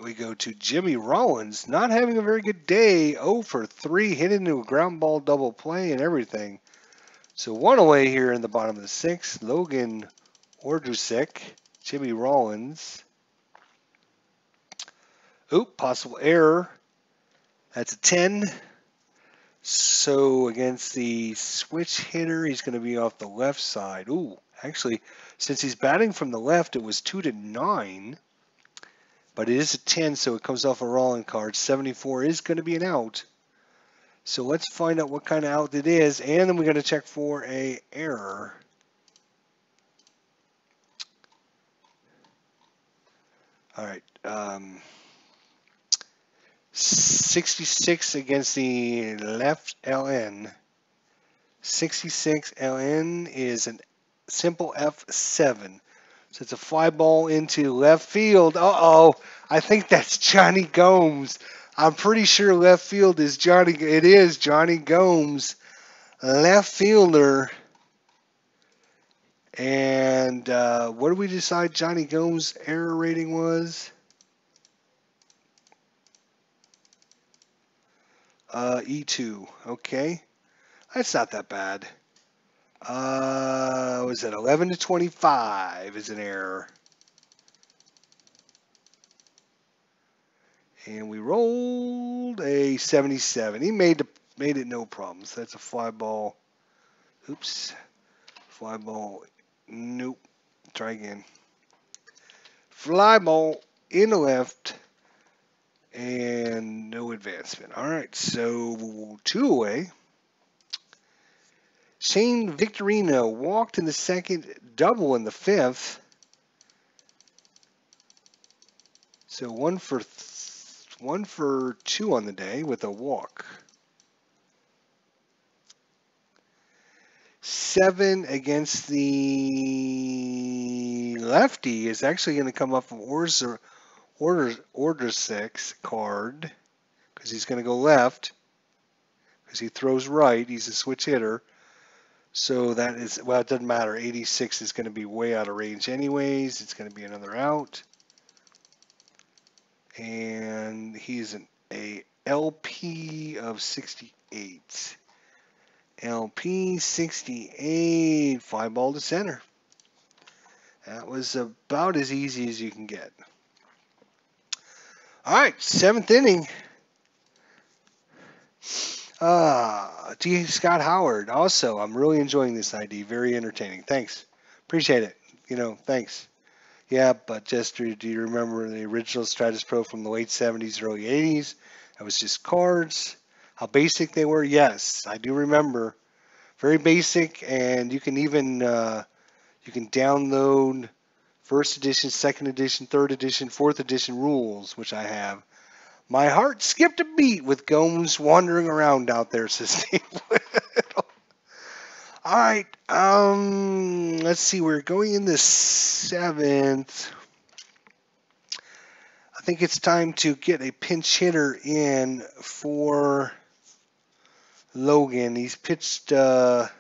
we go to Jimmy Rollins, not having a very good day. 0 for 3, hit into a ground ball double play and everything. So one away here in the bottom of the 6th. Logan Ordrusek, Jimmy Rollins. Oop, possible error. That's a 10. So against the switch hitter, he's going to be off the left side. Ooh, actually, since he's batting from the left, it was 2 to 9. But it is a 10, so it comes off a rolling card. 74 is going to be an out. So let's find out what kind of out it is, and then we're going to check for a error. All right. 66 against the left LN. 66 LN is a simple F7. So it's a fly ball into left field. Uh-oh. I think that's Johnny Gomes. I'm pretty sure left field is Johnny. It is Johnny Gomes, left fielder. And what did we decide Johnny Gomes' error rating was? E2. Okay. That's not that bad. Was it 11 to 25 is an error. And we rolled a 77. He made it no problems. That's a fly ball. Oops. Fly ball. Nope. Try again. Fly ball in the left. And no advancement. All right. So 2 away. Shane Victorino walked in the 2nd, double in the 5th. So 1 for 2 on the day with a walk. 7 against the lefty is actually going to come up from order 6 card because he's going to go left because he throws right. He's a switch hitter. So that is, well, it doesn't matter. 86 is going to be way out of range anyways. It's going to be another out. And he's a LP of 68. LP 68, fly ball to center. That was about as easy as you can get. All right, 7th inning. D. Scott Howard. Also, I'm really enjoying this ID. Very entertaining. Thanks. Appreciate it. Thanks. Yeah, but Jester, do you remember the original Stratus Pro from the late 70s, early 80s? That was just cards. How basic they were? Yes, I do remember. Very basic, and you can even you can download first edition, second edition, third edition, fourth edition rules, which I have. My heart skipped a beat with Gomes wandering around out there, says Steve. All right, let's see. We're going in the 7th. I think it's time to get a pinch hitter in for Logan. He pitched. Was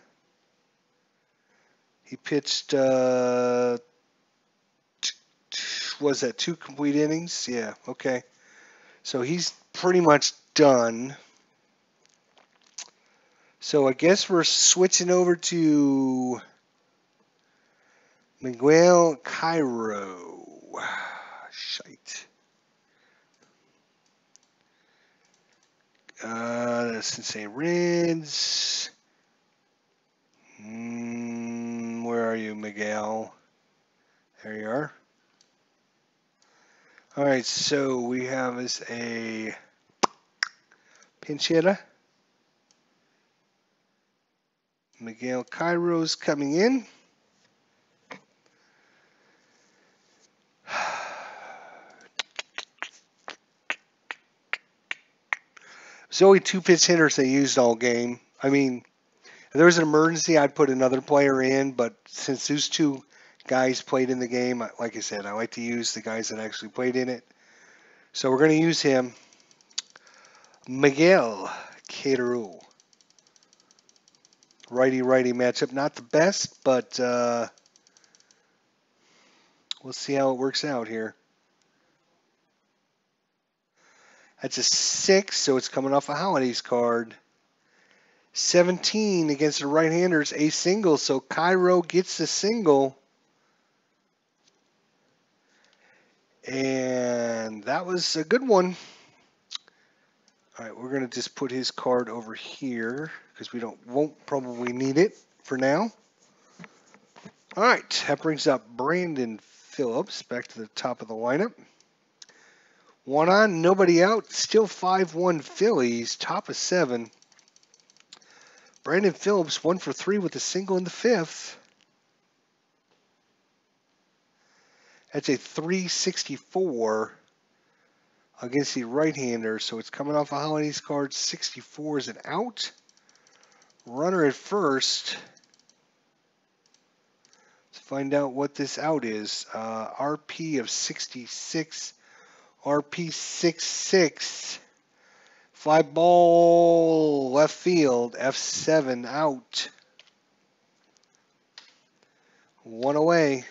that 2 complete innings? Yeah. Okay. So he's pretty much done. So I guess we're switching over to Miguel Cairo. Shite. Cincinnati Reds. Where are you, Miguel? There you are. All right, so we have as a pinch hitter. Miguel Cairo's coming in. There's only 2 pitch hitters they used all game. I mean, if there was an emergency, I'd put another player in, but since those 2 guys played in the game, like I said, I like to use the guys that actually played in it. So we're going to use him. Miguel Cairo. Righty-righty matchup. Not the best, but we'll see how it works out here. That's a 6, so it's coming off a Holidays card. 17 against the right-handers, a single, so Cairo gets the single. And that was a good one. All right, we're going to just put his card over here because we won't probably need it for now. All right, that brings up Brandon Phillips back to the top of the lineup. 1 on, nobody out. Still 5-1 Phillies, top of 7. Brandon Phillips 1 for 3 with a single in the 5th. That's a 364 against the right-hander, so it's coming off a Holidays card. 64 is an out. Runner at first. Let's find out what this out is. RP of 66. RP 66. Fly ball left field. F7 out. 1 away.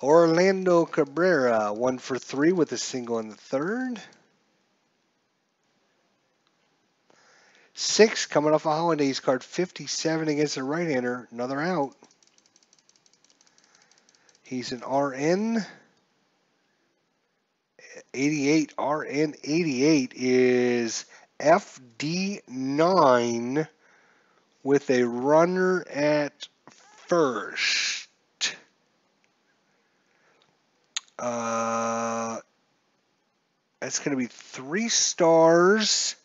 Orlando Cabrera 1 for 3 with a single in the 3rd. 6 coming off a Holidays card. 57 against the right-hander. Another out. He's an RN. 88. RN 88 is FD9 with a runner at first. That's going to be 3 stars.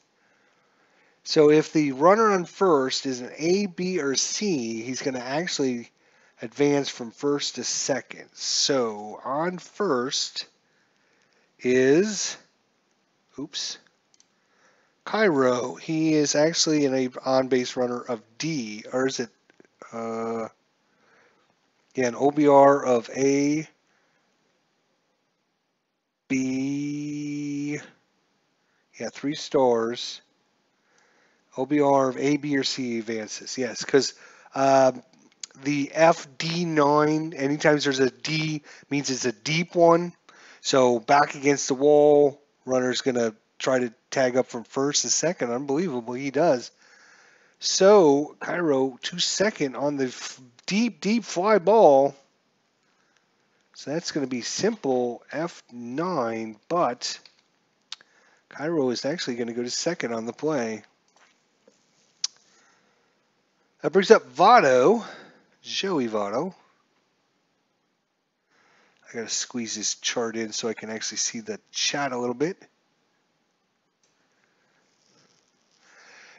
So if the runner on first is an A, B, or C, he's going to actually advance from first to second. So on first is, Cairo. He is actually an on-base runner of D, or is it, an OBR of A, B, 3 stars. OBR of A, B, or C advances. Yes, because the FD9, anytime there's a D, means it's a deep one. So back against the wall, runner's going to try to tag up from first to second. Unbelievable, he does. So Cairo 2-2 on the deep fly ball. So that's going to be simple F9, but Cairo is actually going to go to second on the play. That brings up Votto, Joey Votto. I got to squeeze this chart in so I can actually see the chat a little bit.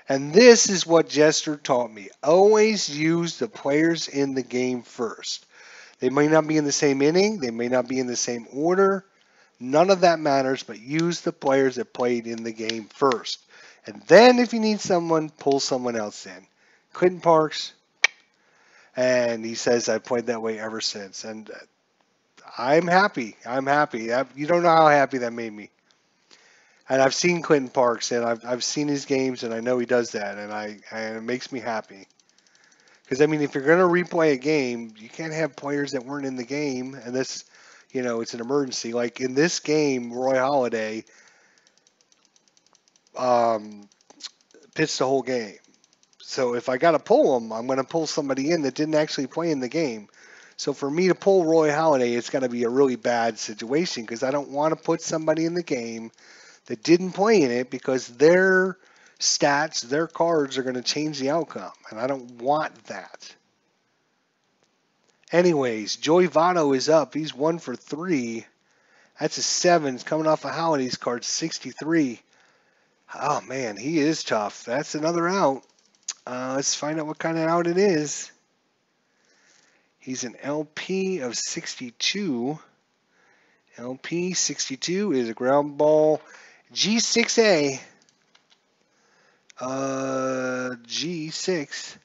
And this is what Jester taught me. Always use the players in the game first. They may not be in the same inning. They may not be in the same order. None of that matters, but use the players that played in the game first. And then if you need someone, pull someone else in. Clinton Parks, and he says, I've played that way ever since. And I'm happy. I'm happy. You don't know how happy that made me. And I've seen Clinton Parks, and I've seen his games, and I know he does that, and it makes me happy. Because, I mean, if you're going to replay a game, you can't have players that weren't in the game, and this, it's an emergency. Like in this game, Roy Halladay pitched the whole game. So if I got to pull him, I'm going to pull somebody in that didn't actually play in the game. So for me to pull Roy Halladay, it's going to be a really bad situation because I don't want to put somebody in the game that didn't play in it because their stats, their cards are going to change the outcome, and I don't want that. Anyways, Joey Votto is up. He's 1 for 3. That's a 7. He's coming off of Halladay's card, 63. Oh, man, he is tough. That's another out. Let's find out what kind of out it is. He's an LP of 62. LP 62 is a ground ball. G6A. G6.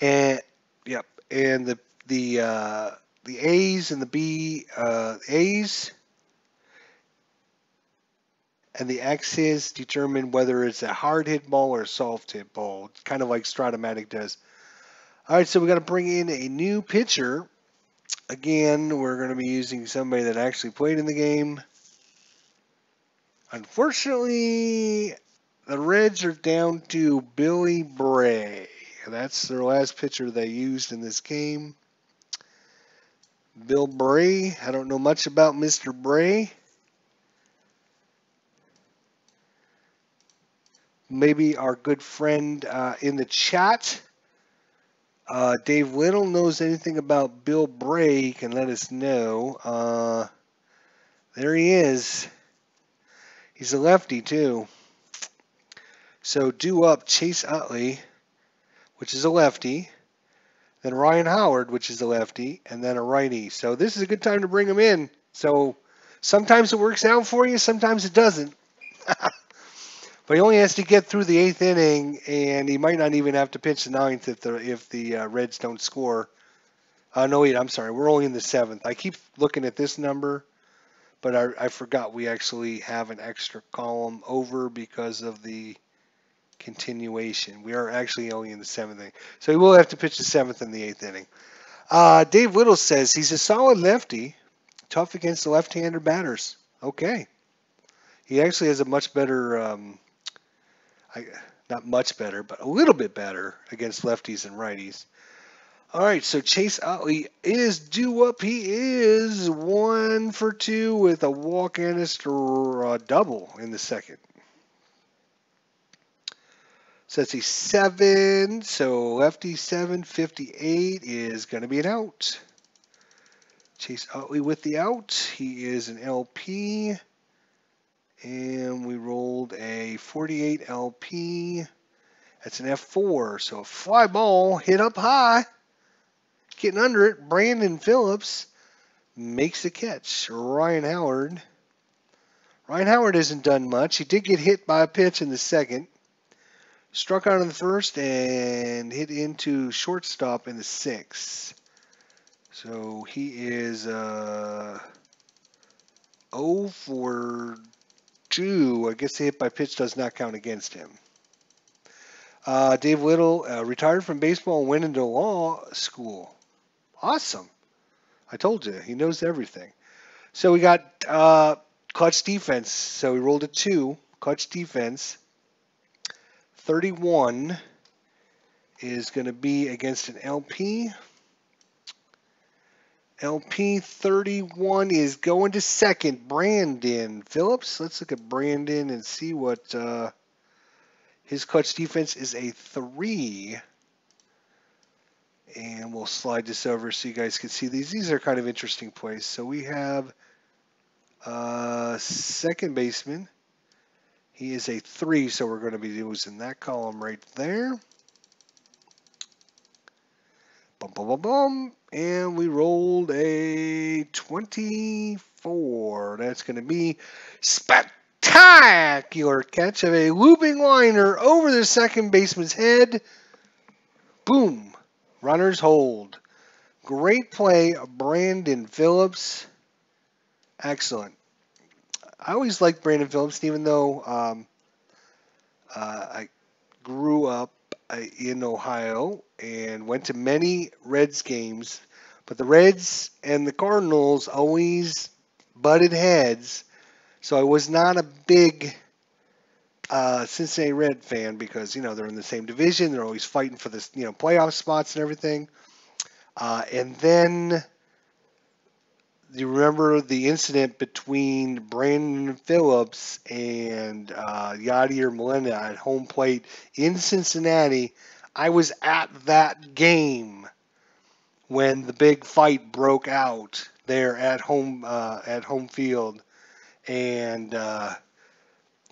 And yep, and the A's and the B A's and the X's determine whether it's a hard hit ball or a soft hit ball. It's kind of like Stratomatic does. All right, so we got to bring in a new pitcher. Again, we're going to be using somebody that actually played in the game. Unfortunately, the Reds are down to Billy Bray. That's their last pitcher they used in this game. Bill Bray. I don't know much about Mr. Bray. Maybe our good friend in the chat, Dave Little, knows anything about Bill Bray. He can let us know. There he is. He's a lefty, too. So due up Chase Utley, which is a lefty. Then Ryan Howard, which is a lefty. And then a righty. So this is a good time to bring him in. So sometimes it works out for you. Sometimes it doesn't. But he only has to get through the 8th inning, and he might not even have to pitch the 9th if the Reds don't score. No, wait, I'm sorry. We're only in the 7th. I keep looking at this number, but I forgot we actually have an extra column over because of the continuation. We are actually only in the 7th inning. So he will have to pitch the 7th and the 8th inning. Dave Little says he's a solid lefty, tough against the left-hander batters. Okay. He actually has a much better, not much better, but a little bit better against lefties and righties. All right, so Chase Utley is due up. He is 1 for 2 with a walk and a double in the second. So that's a 7. So lefty 7, 58 is going to be an out. Chase Utley with the out. He is an LP. And we rolled a 48 LP. That's an F4. So a fly ball hit up high. Getting under it. Brandon Phillips makes the catch. Ryan Howard. Ryan Howard hasn't done much. He did get hit by a pitch in the second. Struck out in the first and hit into shortstop in the 6th. So he is 0 for 2. I guess the hit by pitch does not count against him. Dave Little retired from baseball and went into law school. Awesome. I told you, he knows everything. So we got clutch defense. So we rolled a 2, clutch defense. 31 is going to be against an LP. LP 31 is going to second. Brandon Phillips. Let's look at Brandon and see what his clutch defense is. A 3. And we'll slide this over so you guys can see these. These are kind of interesting plays. So we have second baseman. He is a 3, so we're going to be using that column right there. Bum, bum, bum, bum. And we rolled a 24. That's going to be spectacular catch of a looping liner over the second baseman's head. Boom. Runners hold. Great play, Brandon Phillips. Excellent. I always liked Brandon Phillips, even though I grew up in Ohio and went to many Reds games, but the Reds and the Cardinals always butted heads, so I was not a big Cincinnati Red fan because, they're in the same division, they're always fighting for this, playoff spots and everything. And then you remember the incident between Brandon Phillips and Yadier Molina at home plate in Cincinnati. I was at that game when the big fight broke out there at home field, and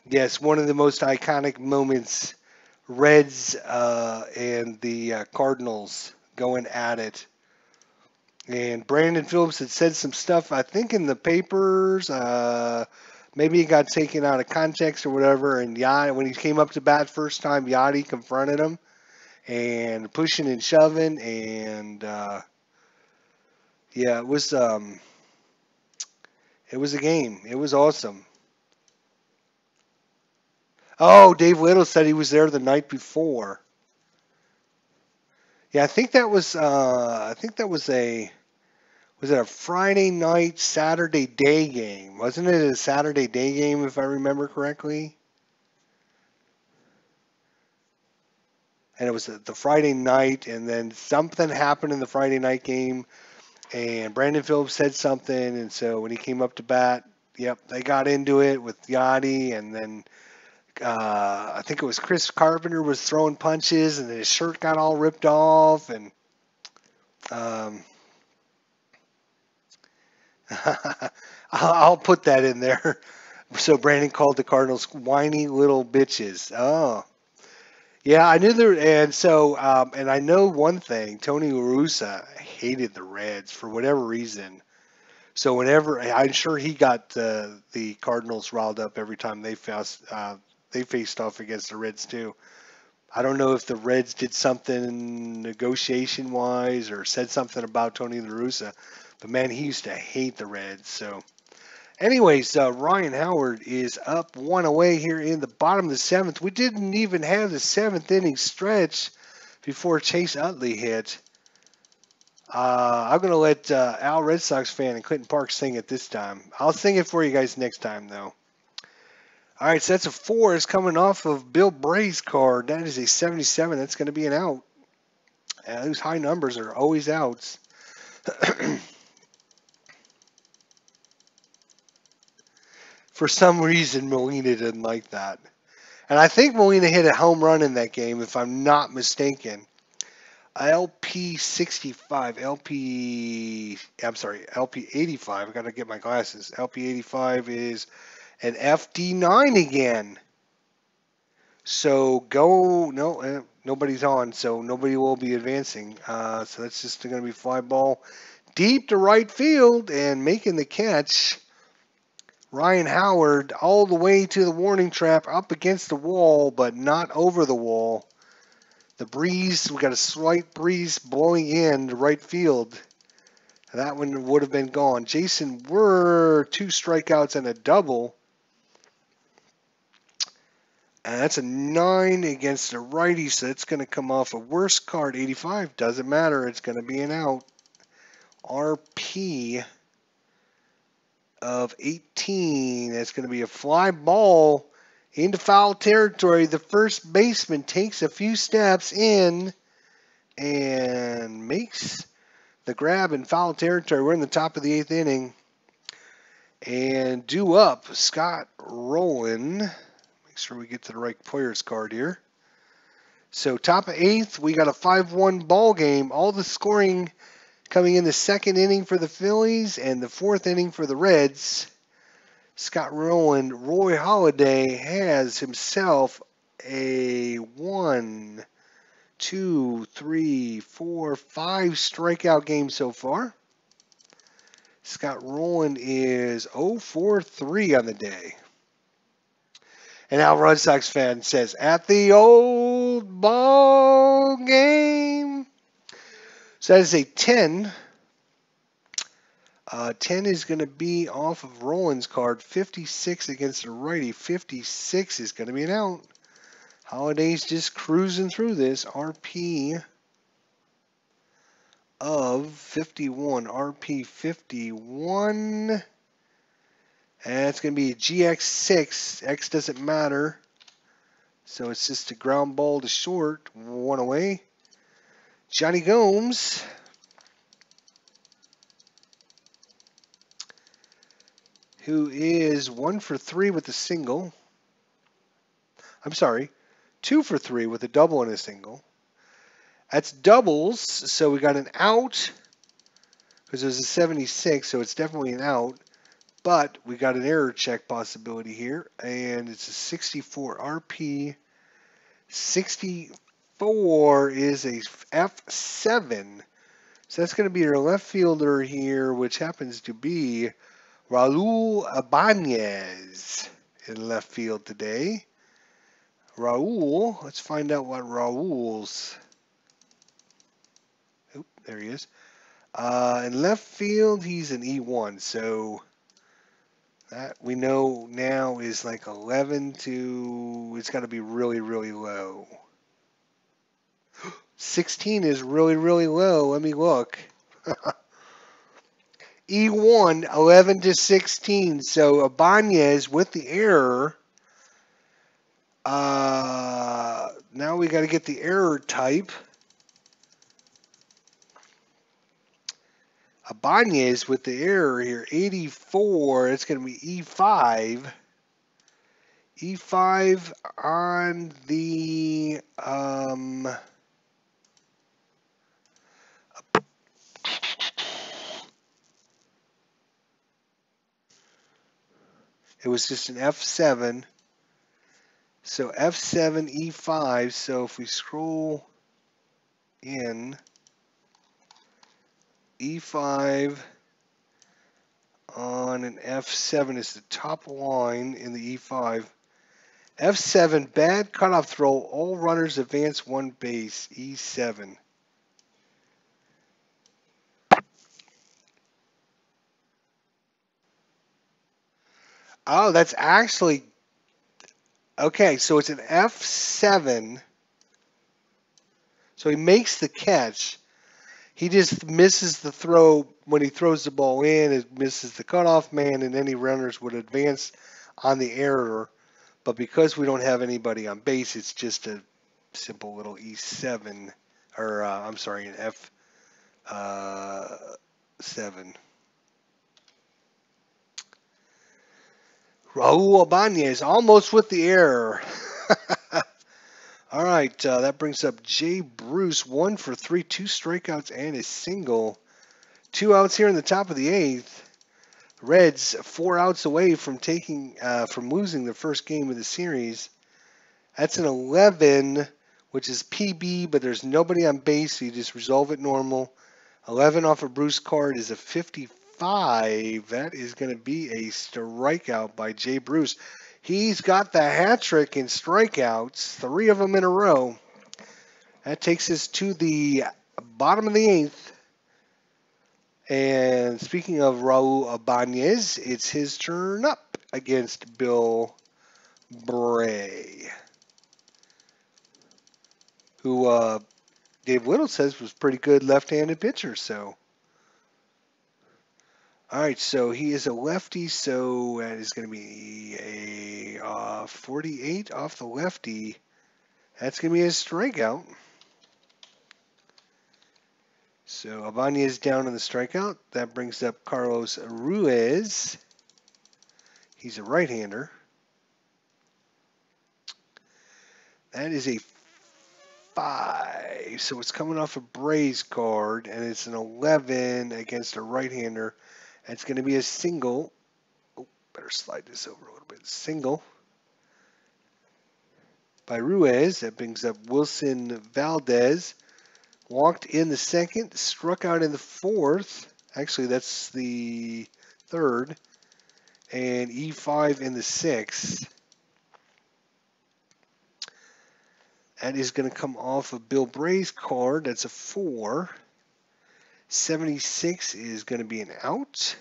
yes, one of the most iconic moments. Reds and the Cardinals going at it. And Brandon Phillips had said some stuff, I think, in the papers. Maybe it got taken out of context or whatever. And when he came up to bat first time, Yachty confronted him and pushing and shoving. And yeah, it was a game. It was awesome. Oh, Dave Little said he was there the night before. Yeah, I think that was Was it a Friday night, Saturday day game? Wasn't it a Saturday day game, if I remember correctly? And it was the Friday night, and then something happened in the Friday night game, and Brandon Phillips said something, and so when he came up to bat, yep, they got into it with Yachty, and then I think it was Chris Carpenter was throwing punches, and his shirt got all ripped off, and I'll put that in there. So Brandon called the Cardinals whiny little bitches. Oh, yeah, I knew there. And so, and I know one thing: Tony La Russa hated the Reds for whatever reason. So whenever I'm sure he got the Cardinals riled up every time they faced off against the Reds too. I don't know if the Reds did something negotiation wise or said something about Tony La Russa, but man, he used to hate the Reds. So. Anyways, Ryan Howard is up 1 away here in the bottom of the 7th. We didn't even have the 7th inning stretch before Chase Utley hit. I'm going to let Al Red Sox fan and Clinton Park sing it this time. I'll sing it for you guys next time, though. All right, so that's a 4. It's coming off of Bill Bray's card. That is a 77. That's going to be an out. Those high numbers are always outs. For some reason, Molina didn't like that. And I think Molina hit a home run in that game, if I'm not mistaken. LP 65, LP 85. I got to get my glasses. LP 85 is an FD9 again. So nobody's on, so nobody will be advancing. So that's just going to be fly ball deep to right field and making the catch. Ryan Howard all the way to the warning trap, up against the wall, but not over the wall. The breeze, we got a slight breeze blowing in to right field. That one would have been gone. Jason Were, 2 strikeouts and a double. And that's a 9 against a righty, so it's going to come off a worst card. 85, doesn't matter. It's going to be an out. RP of 18. That's going to be a fly ball Into foul territory. The first baseman takes a few steps in and makes the grab in foul territory. We're in the top of the 8th inning. And due up, Scott Rowland. Make sure we get to the right players card here. So top of 8th, we got a 5-1 ball game. All the scoring coming in the 2nd inning for the Phillies and the 4th inning for the Reds. Scott Rowland, Roy Halladay has himself a 1, 2, 3, 4, 5 strikeout game so far. Scott Rowland is 0 for 3 on the day. And now Red Sox fan says, at the old ball game. So that is a 10. 10 is going to be off of Rowland's card. 56 against the righty. 56 is going to be an out. Holladay's just cruising through this. RP of 51. RP 51. And it's going to be a GX6. X doesn't matter. So it's just a ground ball to short. 1 away. Johnny Gomes. Who is 1 for 3 with a single. I'm sorry, 2 for 3 with a double and a single. That's doubles, so we got an out because it was a 76, so it's definitely an out. But we got an error check possibility here, and it's a 64 RP. 64 is a F7. So that's going to be your left fielder here, which happens to be Raul Ibanez in left field today. Raul, let's find out what Raul's. Oop, there he is. In left field, he's an E1, so that we know now is like 11 to, it's got to be really, really low. 16 is really, really low. Let me look. E1, 11 to 16. So Ibanez with the error. Now we got to get the error type. Ibanez with the error here. 84. It's going to be E5. E5 on the it was just an F7. So F7, E5. So if we scroll in, E5 on an F7 is the top line in the E5. F7, bad cutoff throw. All runners advance 1 base. E7. Oh, that's actually... Okay, so it's an F7. So he makes the catch. He just misses the throw when he throws the ball in. It misses the cutoff man, and any runners would advance on the error. But because we don't have anybody on base, it's just a simple little E7. Or, I'm sorry, an F7. Raul Ibanez almost with the error. All right, that brings up Jay Bruce, 1 for 3, 2 strikeouts and a single. 2 outs here in the top of the 8th. Reds 4 outs away from from losing the first game of the series. That's an 11, which is PB, but there's nobody on base, so you just resolve it normal. 11 off of Bruce card is a 55. That is going to be a strikeout by Jay Bruce. He's got the hat trick in strikeouts, 3 of them in a row. That takes us to the bottom of the 8th. And speaking of Raul Ibanez, it's his turn up against Bill Bray, who Dave Little says was pretty good left-handed pitcher. So, all right, so he is a lefty, so that is going to be a 48 off the lefty. That's going to be a strikeout. So Ibanez down in the strikeout. That brings up Carlos Ruiz. He's a right-hander. That is a 5. So it's coming off a Braves card, and it's an 11 against a right-hander. It's going to be a single. Oh, better slide this over a little bit. Single by Ruiz. That brings up Wilson Valdez. Walked in the second, struck out in the fourth. Actually, that's the third. And E5 in the sixth. That is going to come off of Bill Bray's card. That's a 4. 76 is going to be an out.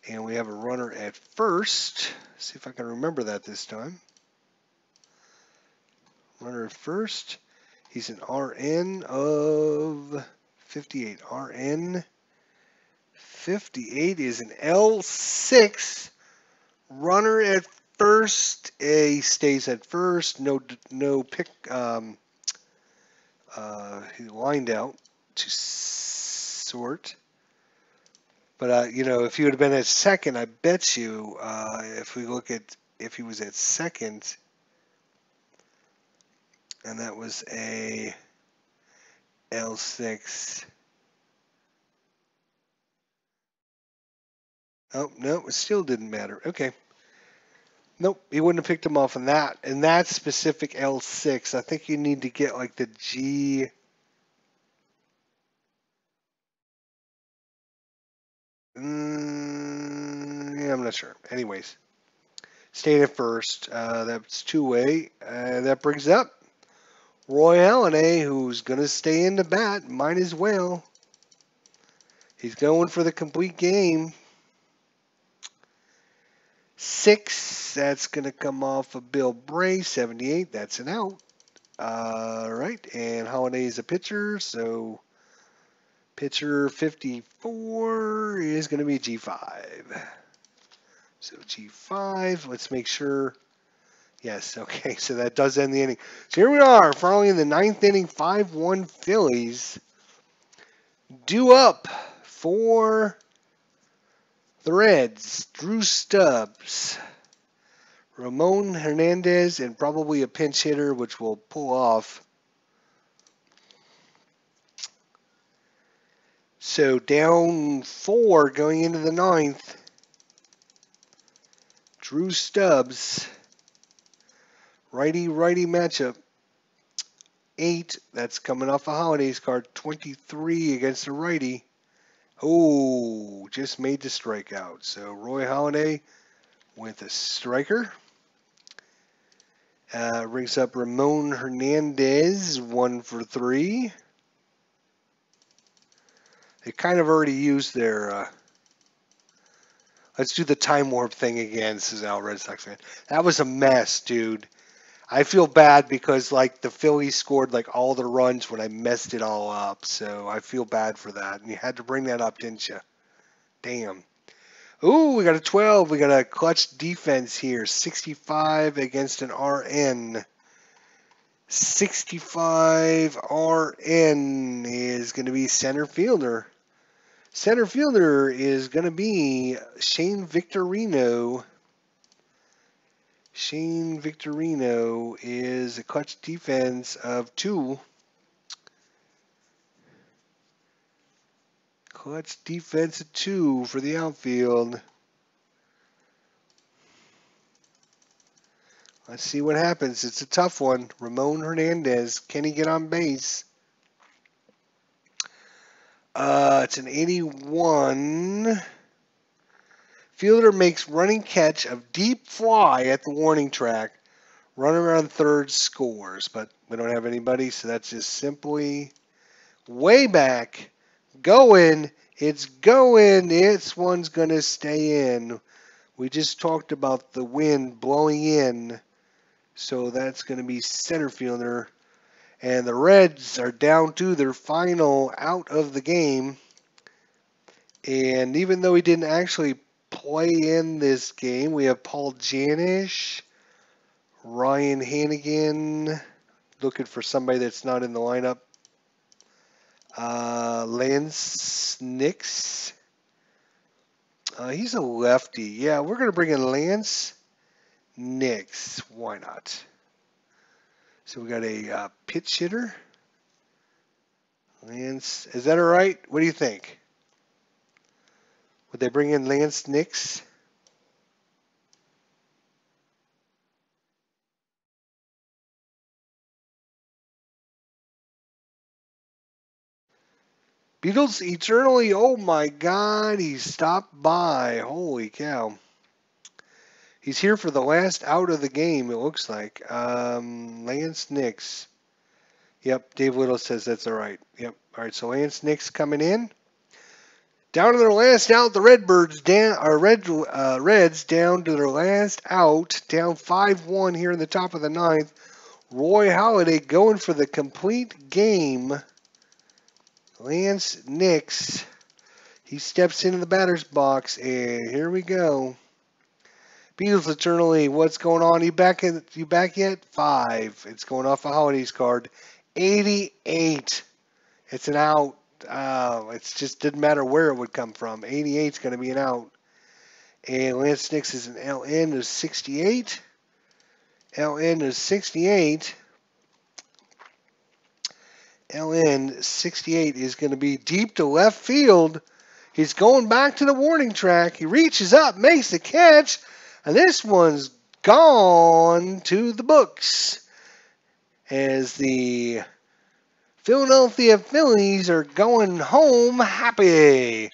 And we have a runner at first. See if I can remember that this time. Runner at first. He's an RN of 58. RN 58 is an L6. Runner at first. He stays at first. No pick. He lined out to sort. But you know, if he would have been at second, I bet you, if we look at if he was at second, and that was a L6. Oh, no, it still didn't matter. Okay. Nope, he wouldn't have picked him off in that specific L6. I think you need to get like the G. Yeah, I'm not sure. Anyways, staying at first. That's two-way. That brings up Roy Halladay, who's going to stay in the bat. Might as well. He's going for the complete game. 6, that's going to come off of Bill Bray. 78, that's an out. All right, and Halladay is a pitcher, so pitcher 54 is going to be G5. So G5, let's make sure. Yes, okay, so that does end the inning. So here we are, finally in the 9th inning, 5-1 Phillies. Due up for the Reds, Drew Stubbs, Ramon Hernandez, and probably a pinch hitter, which will pull off. So down 4 going into the 9th. Drew Stubbs, righty-righty matchup. 8, that's coming off a Holiday's card. 23 against a righty. Oh, just made the strikeout. So Roy Halladay with a striker. Brings up Ramon Hernandez, 1 for 3. They kind of already used their. Let's do the time warp thing again, says Al Red Sox fan. That was a mess, dude. I feel bad because like the Phillies scored like all the runs when I messed it all up. So I feel bad for that. And you had to bring that up, didn't you? Damn. Ooh, we got a 12. We got a clutch defense here. 65 against an RN. 65 RN is going to be center fielder. Center fielder is going to be Shane Victorino. Shane Victorino is a clutch defense of 2. Clutch defense of 2 for the outfield. Let's see what happens. It's a tough one. Ramon Hernandez. Can he get on base? It's an 81. Fielder makes running catch of deep fly at the warning track. Runner around third scores, but we don't have anybody, so that's just simply way back. Going. It's going. This one's going to stay in. We just talked about the wind blowing in, so that's going to be center fielder. And the Reds are down to their final out of the game. And even though he didn't actually play in this game, we have Paul Janish, Ryan Hannigan, looking for somebody that's not in the lineup. Lance Nix. He's a lefty. Yeah, we're going to bring in Lance Nix. Why not? So we got a pitch hitter. Lance, is that all right? What do you think? Would they bring in Lance Nix? Beatles eternally. Oh my God, he stopped by. Holy cow. He's here for the last out of the game, it looks like. Lance Nix. Yep, Dave Little says that's all right. Yep. All right, so Lance Nix coming in. Down to their last out, the Redbirds down, or Reds down to their last out, down 5-1 here in the top of the ninth. Roy Halladay going for the complete game. Lance Nix. He steps into the batter's box, and here we go. Beatles eternally. What's going on? You back yet? 5. It's going off a Holladay's card. 88. It's an out. It just didn't matter where it would come from. 88 is going to be an out. And Lance Nix is an LN of 68. LN is 68. LN 68 is going to be deep to left field. He's going back to the warning track. He reaches up, makes the catch, and this one's gone to the books as the Philadelphia Phillies are going home happy.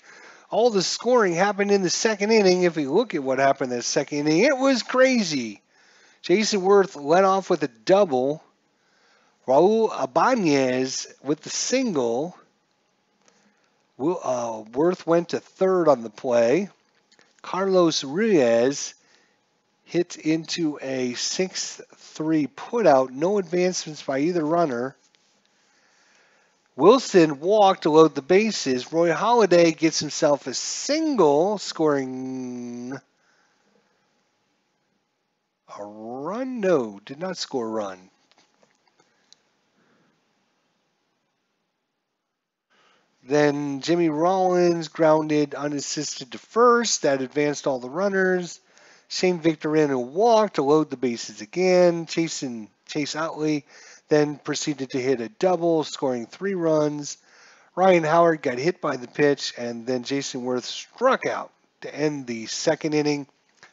All the scoring happened in the second inning. If you look at what happened in the second inning, it was crazy. Jason Worth led off with a double. Raul Ibanez with the single. Worth went to third on the play. Carlos Ruiz hit into a 6-3 putout. No advancements by either runner. Wilson walked to load the bases. Roy Halladay gets himself a single, scoring a run. No, did not score a run. Then Jimmy Rollins grounded unassisted to first. That advanced all the runners. Shane Victorino walked to load the bases again. Chase Utley then proceeded to hit a double, scoring 3 runs. Ryan Howard got hit by the pitch, and then Jason Worth struck out to end the second inning.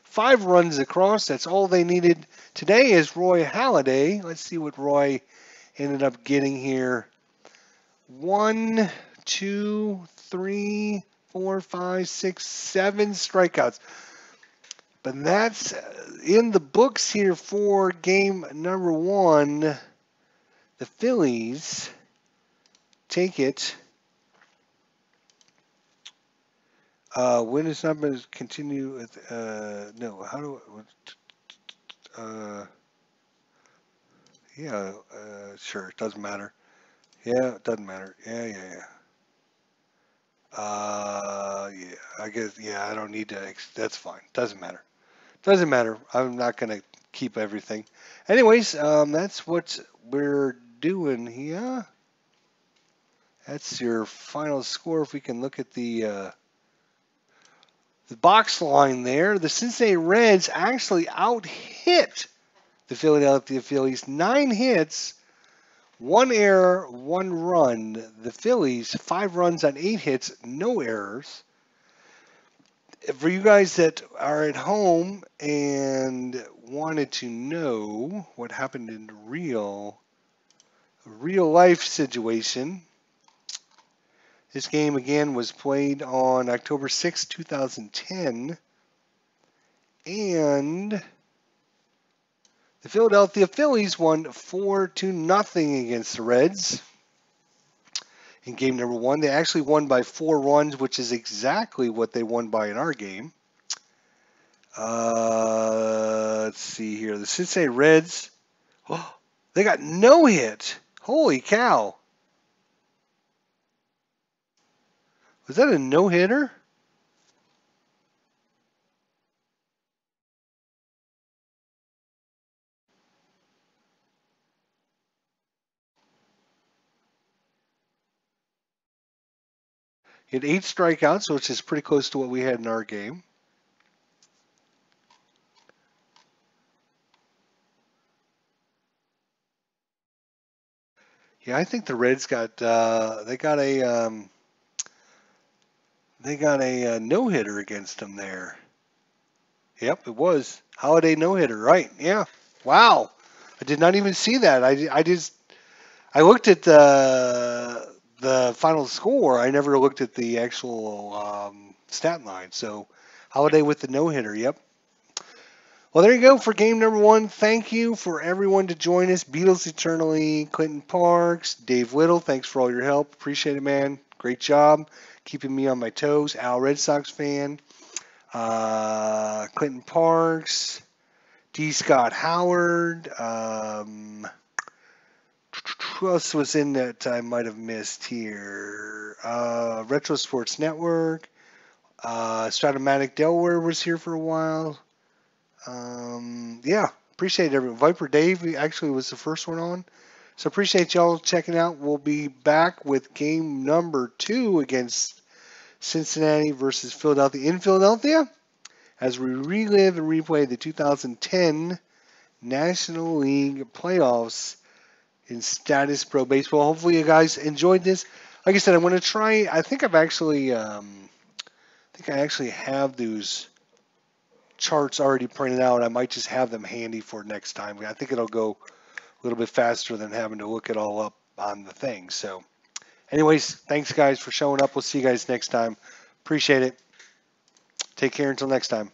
5 runs across. That's all they needed. Today is Roy Halladay. Let's see what Roy ended up getting here. 1, 2, 3, 4, 5, 6, 7 strikeouts. But that's in the books here for game number 1. The Phillies take it. When it's not going to continue with, no, how do sure, it doesn't matter. Yeah, it doesn't matter. Yeah, I guess, yeah, I don't need to, that's fine. Doesn't matter. Doesn't matter. I'm not going to keep everything. Anyways, that's what we're doing here. That's your final score. If we can look at the box line there, the Cincinnati Reds actually out-hit the Philadelphia Phillies. 9 hits, 1 error, 1 run. The Phillies, 5 runs on 8 hits, no errors. For you guys that are at home and wanted to know what happened in real life situation, this game again was played on October 6, 2010, and the Philadelphia Phillies won 4-0 against the Reds in game number 1. They actually won by 4 runs, which is exactly what they won by in our game. Let's see here. The Cincinnati Reds, they got no hit. Holy cow. Was that a no-hitter? He had 8 strikeouts, which is pretty close to what we had in our game. Yeah, I think the Reds got they got a no-hitter against them there. Yep, it was Holiday no-hitter, right? Yeah. Wow. I did not even see that. I looked at the final score. I never looked at the actual stat line. So Holiday with the no-hitter. Yep. Well, there you go for game number 1. Thank you for everyone to join us. Beatles Eternally, Clinton Parks, Dave Little. Thanks for all your help. Appreciate it, man. Great job keeping me on my toes. Al Red Sox fan. Clinton Parks. D. Scott Howard. Who else was in that I might have missed here? Retro Sports Network. Stratomatic Delaware was here for a while. Yeah, appreciate everyone. Viper Dave actually was the first one on. So appreciate y'all checking out. We'll be back with game number 2 against Cincinnati versus Philadelphia in Philadelphia as we relive and replay the 2010 National League playoffs in Status Pro Baseball. Hopefully you guys enjoyed this. Like I said, I'm going to try. I think I actually have those charts already printed out. I might just have them handy for next time. I think it'll go a little bit faster than having to look it all up on the thing. So, anyways, thanks guys for showing up. We'll see you guys next time. Appreciate it. Take care until next time.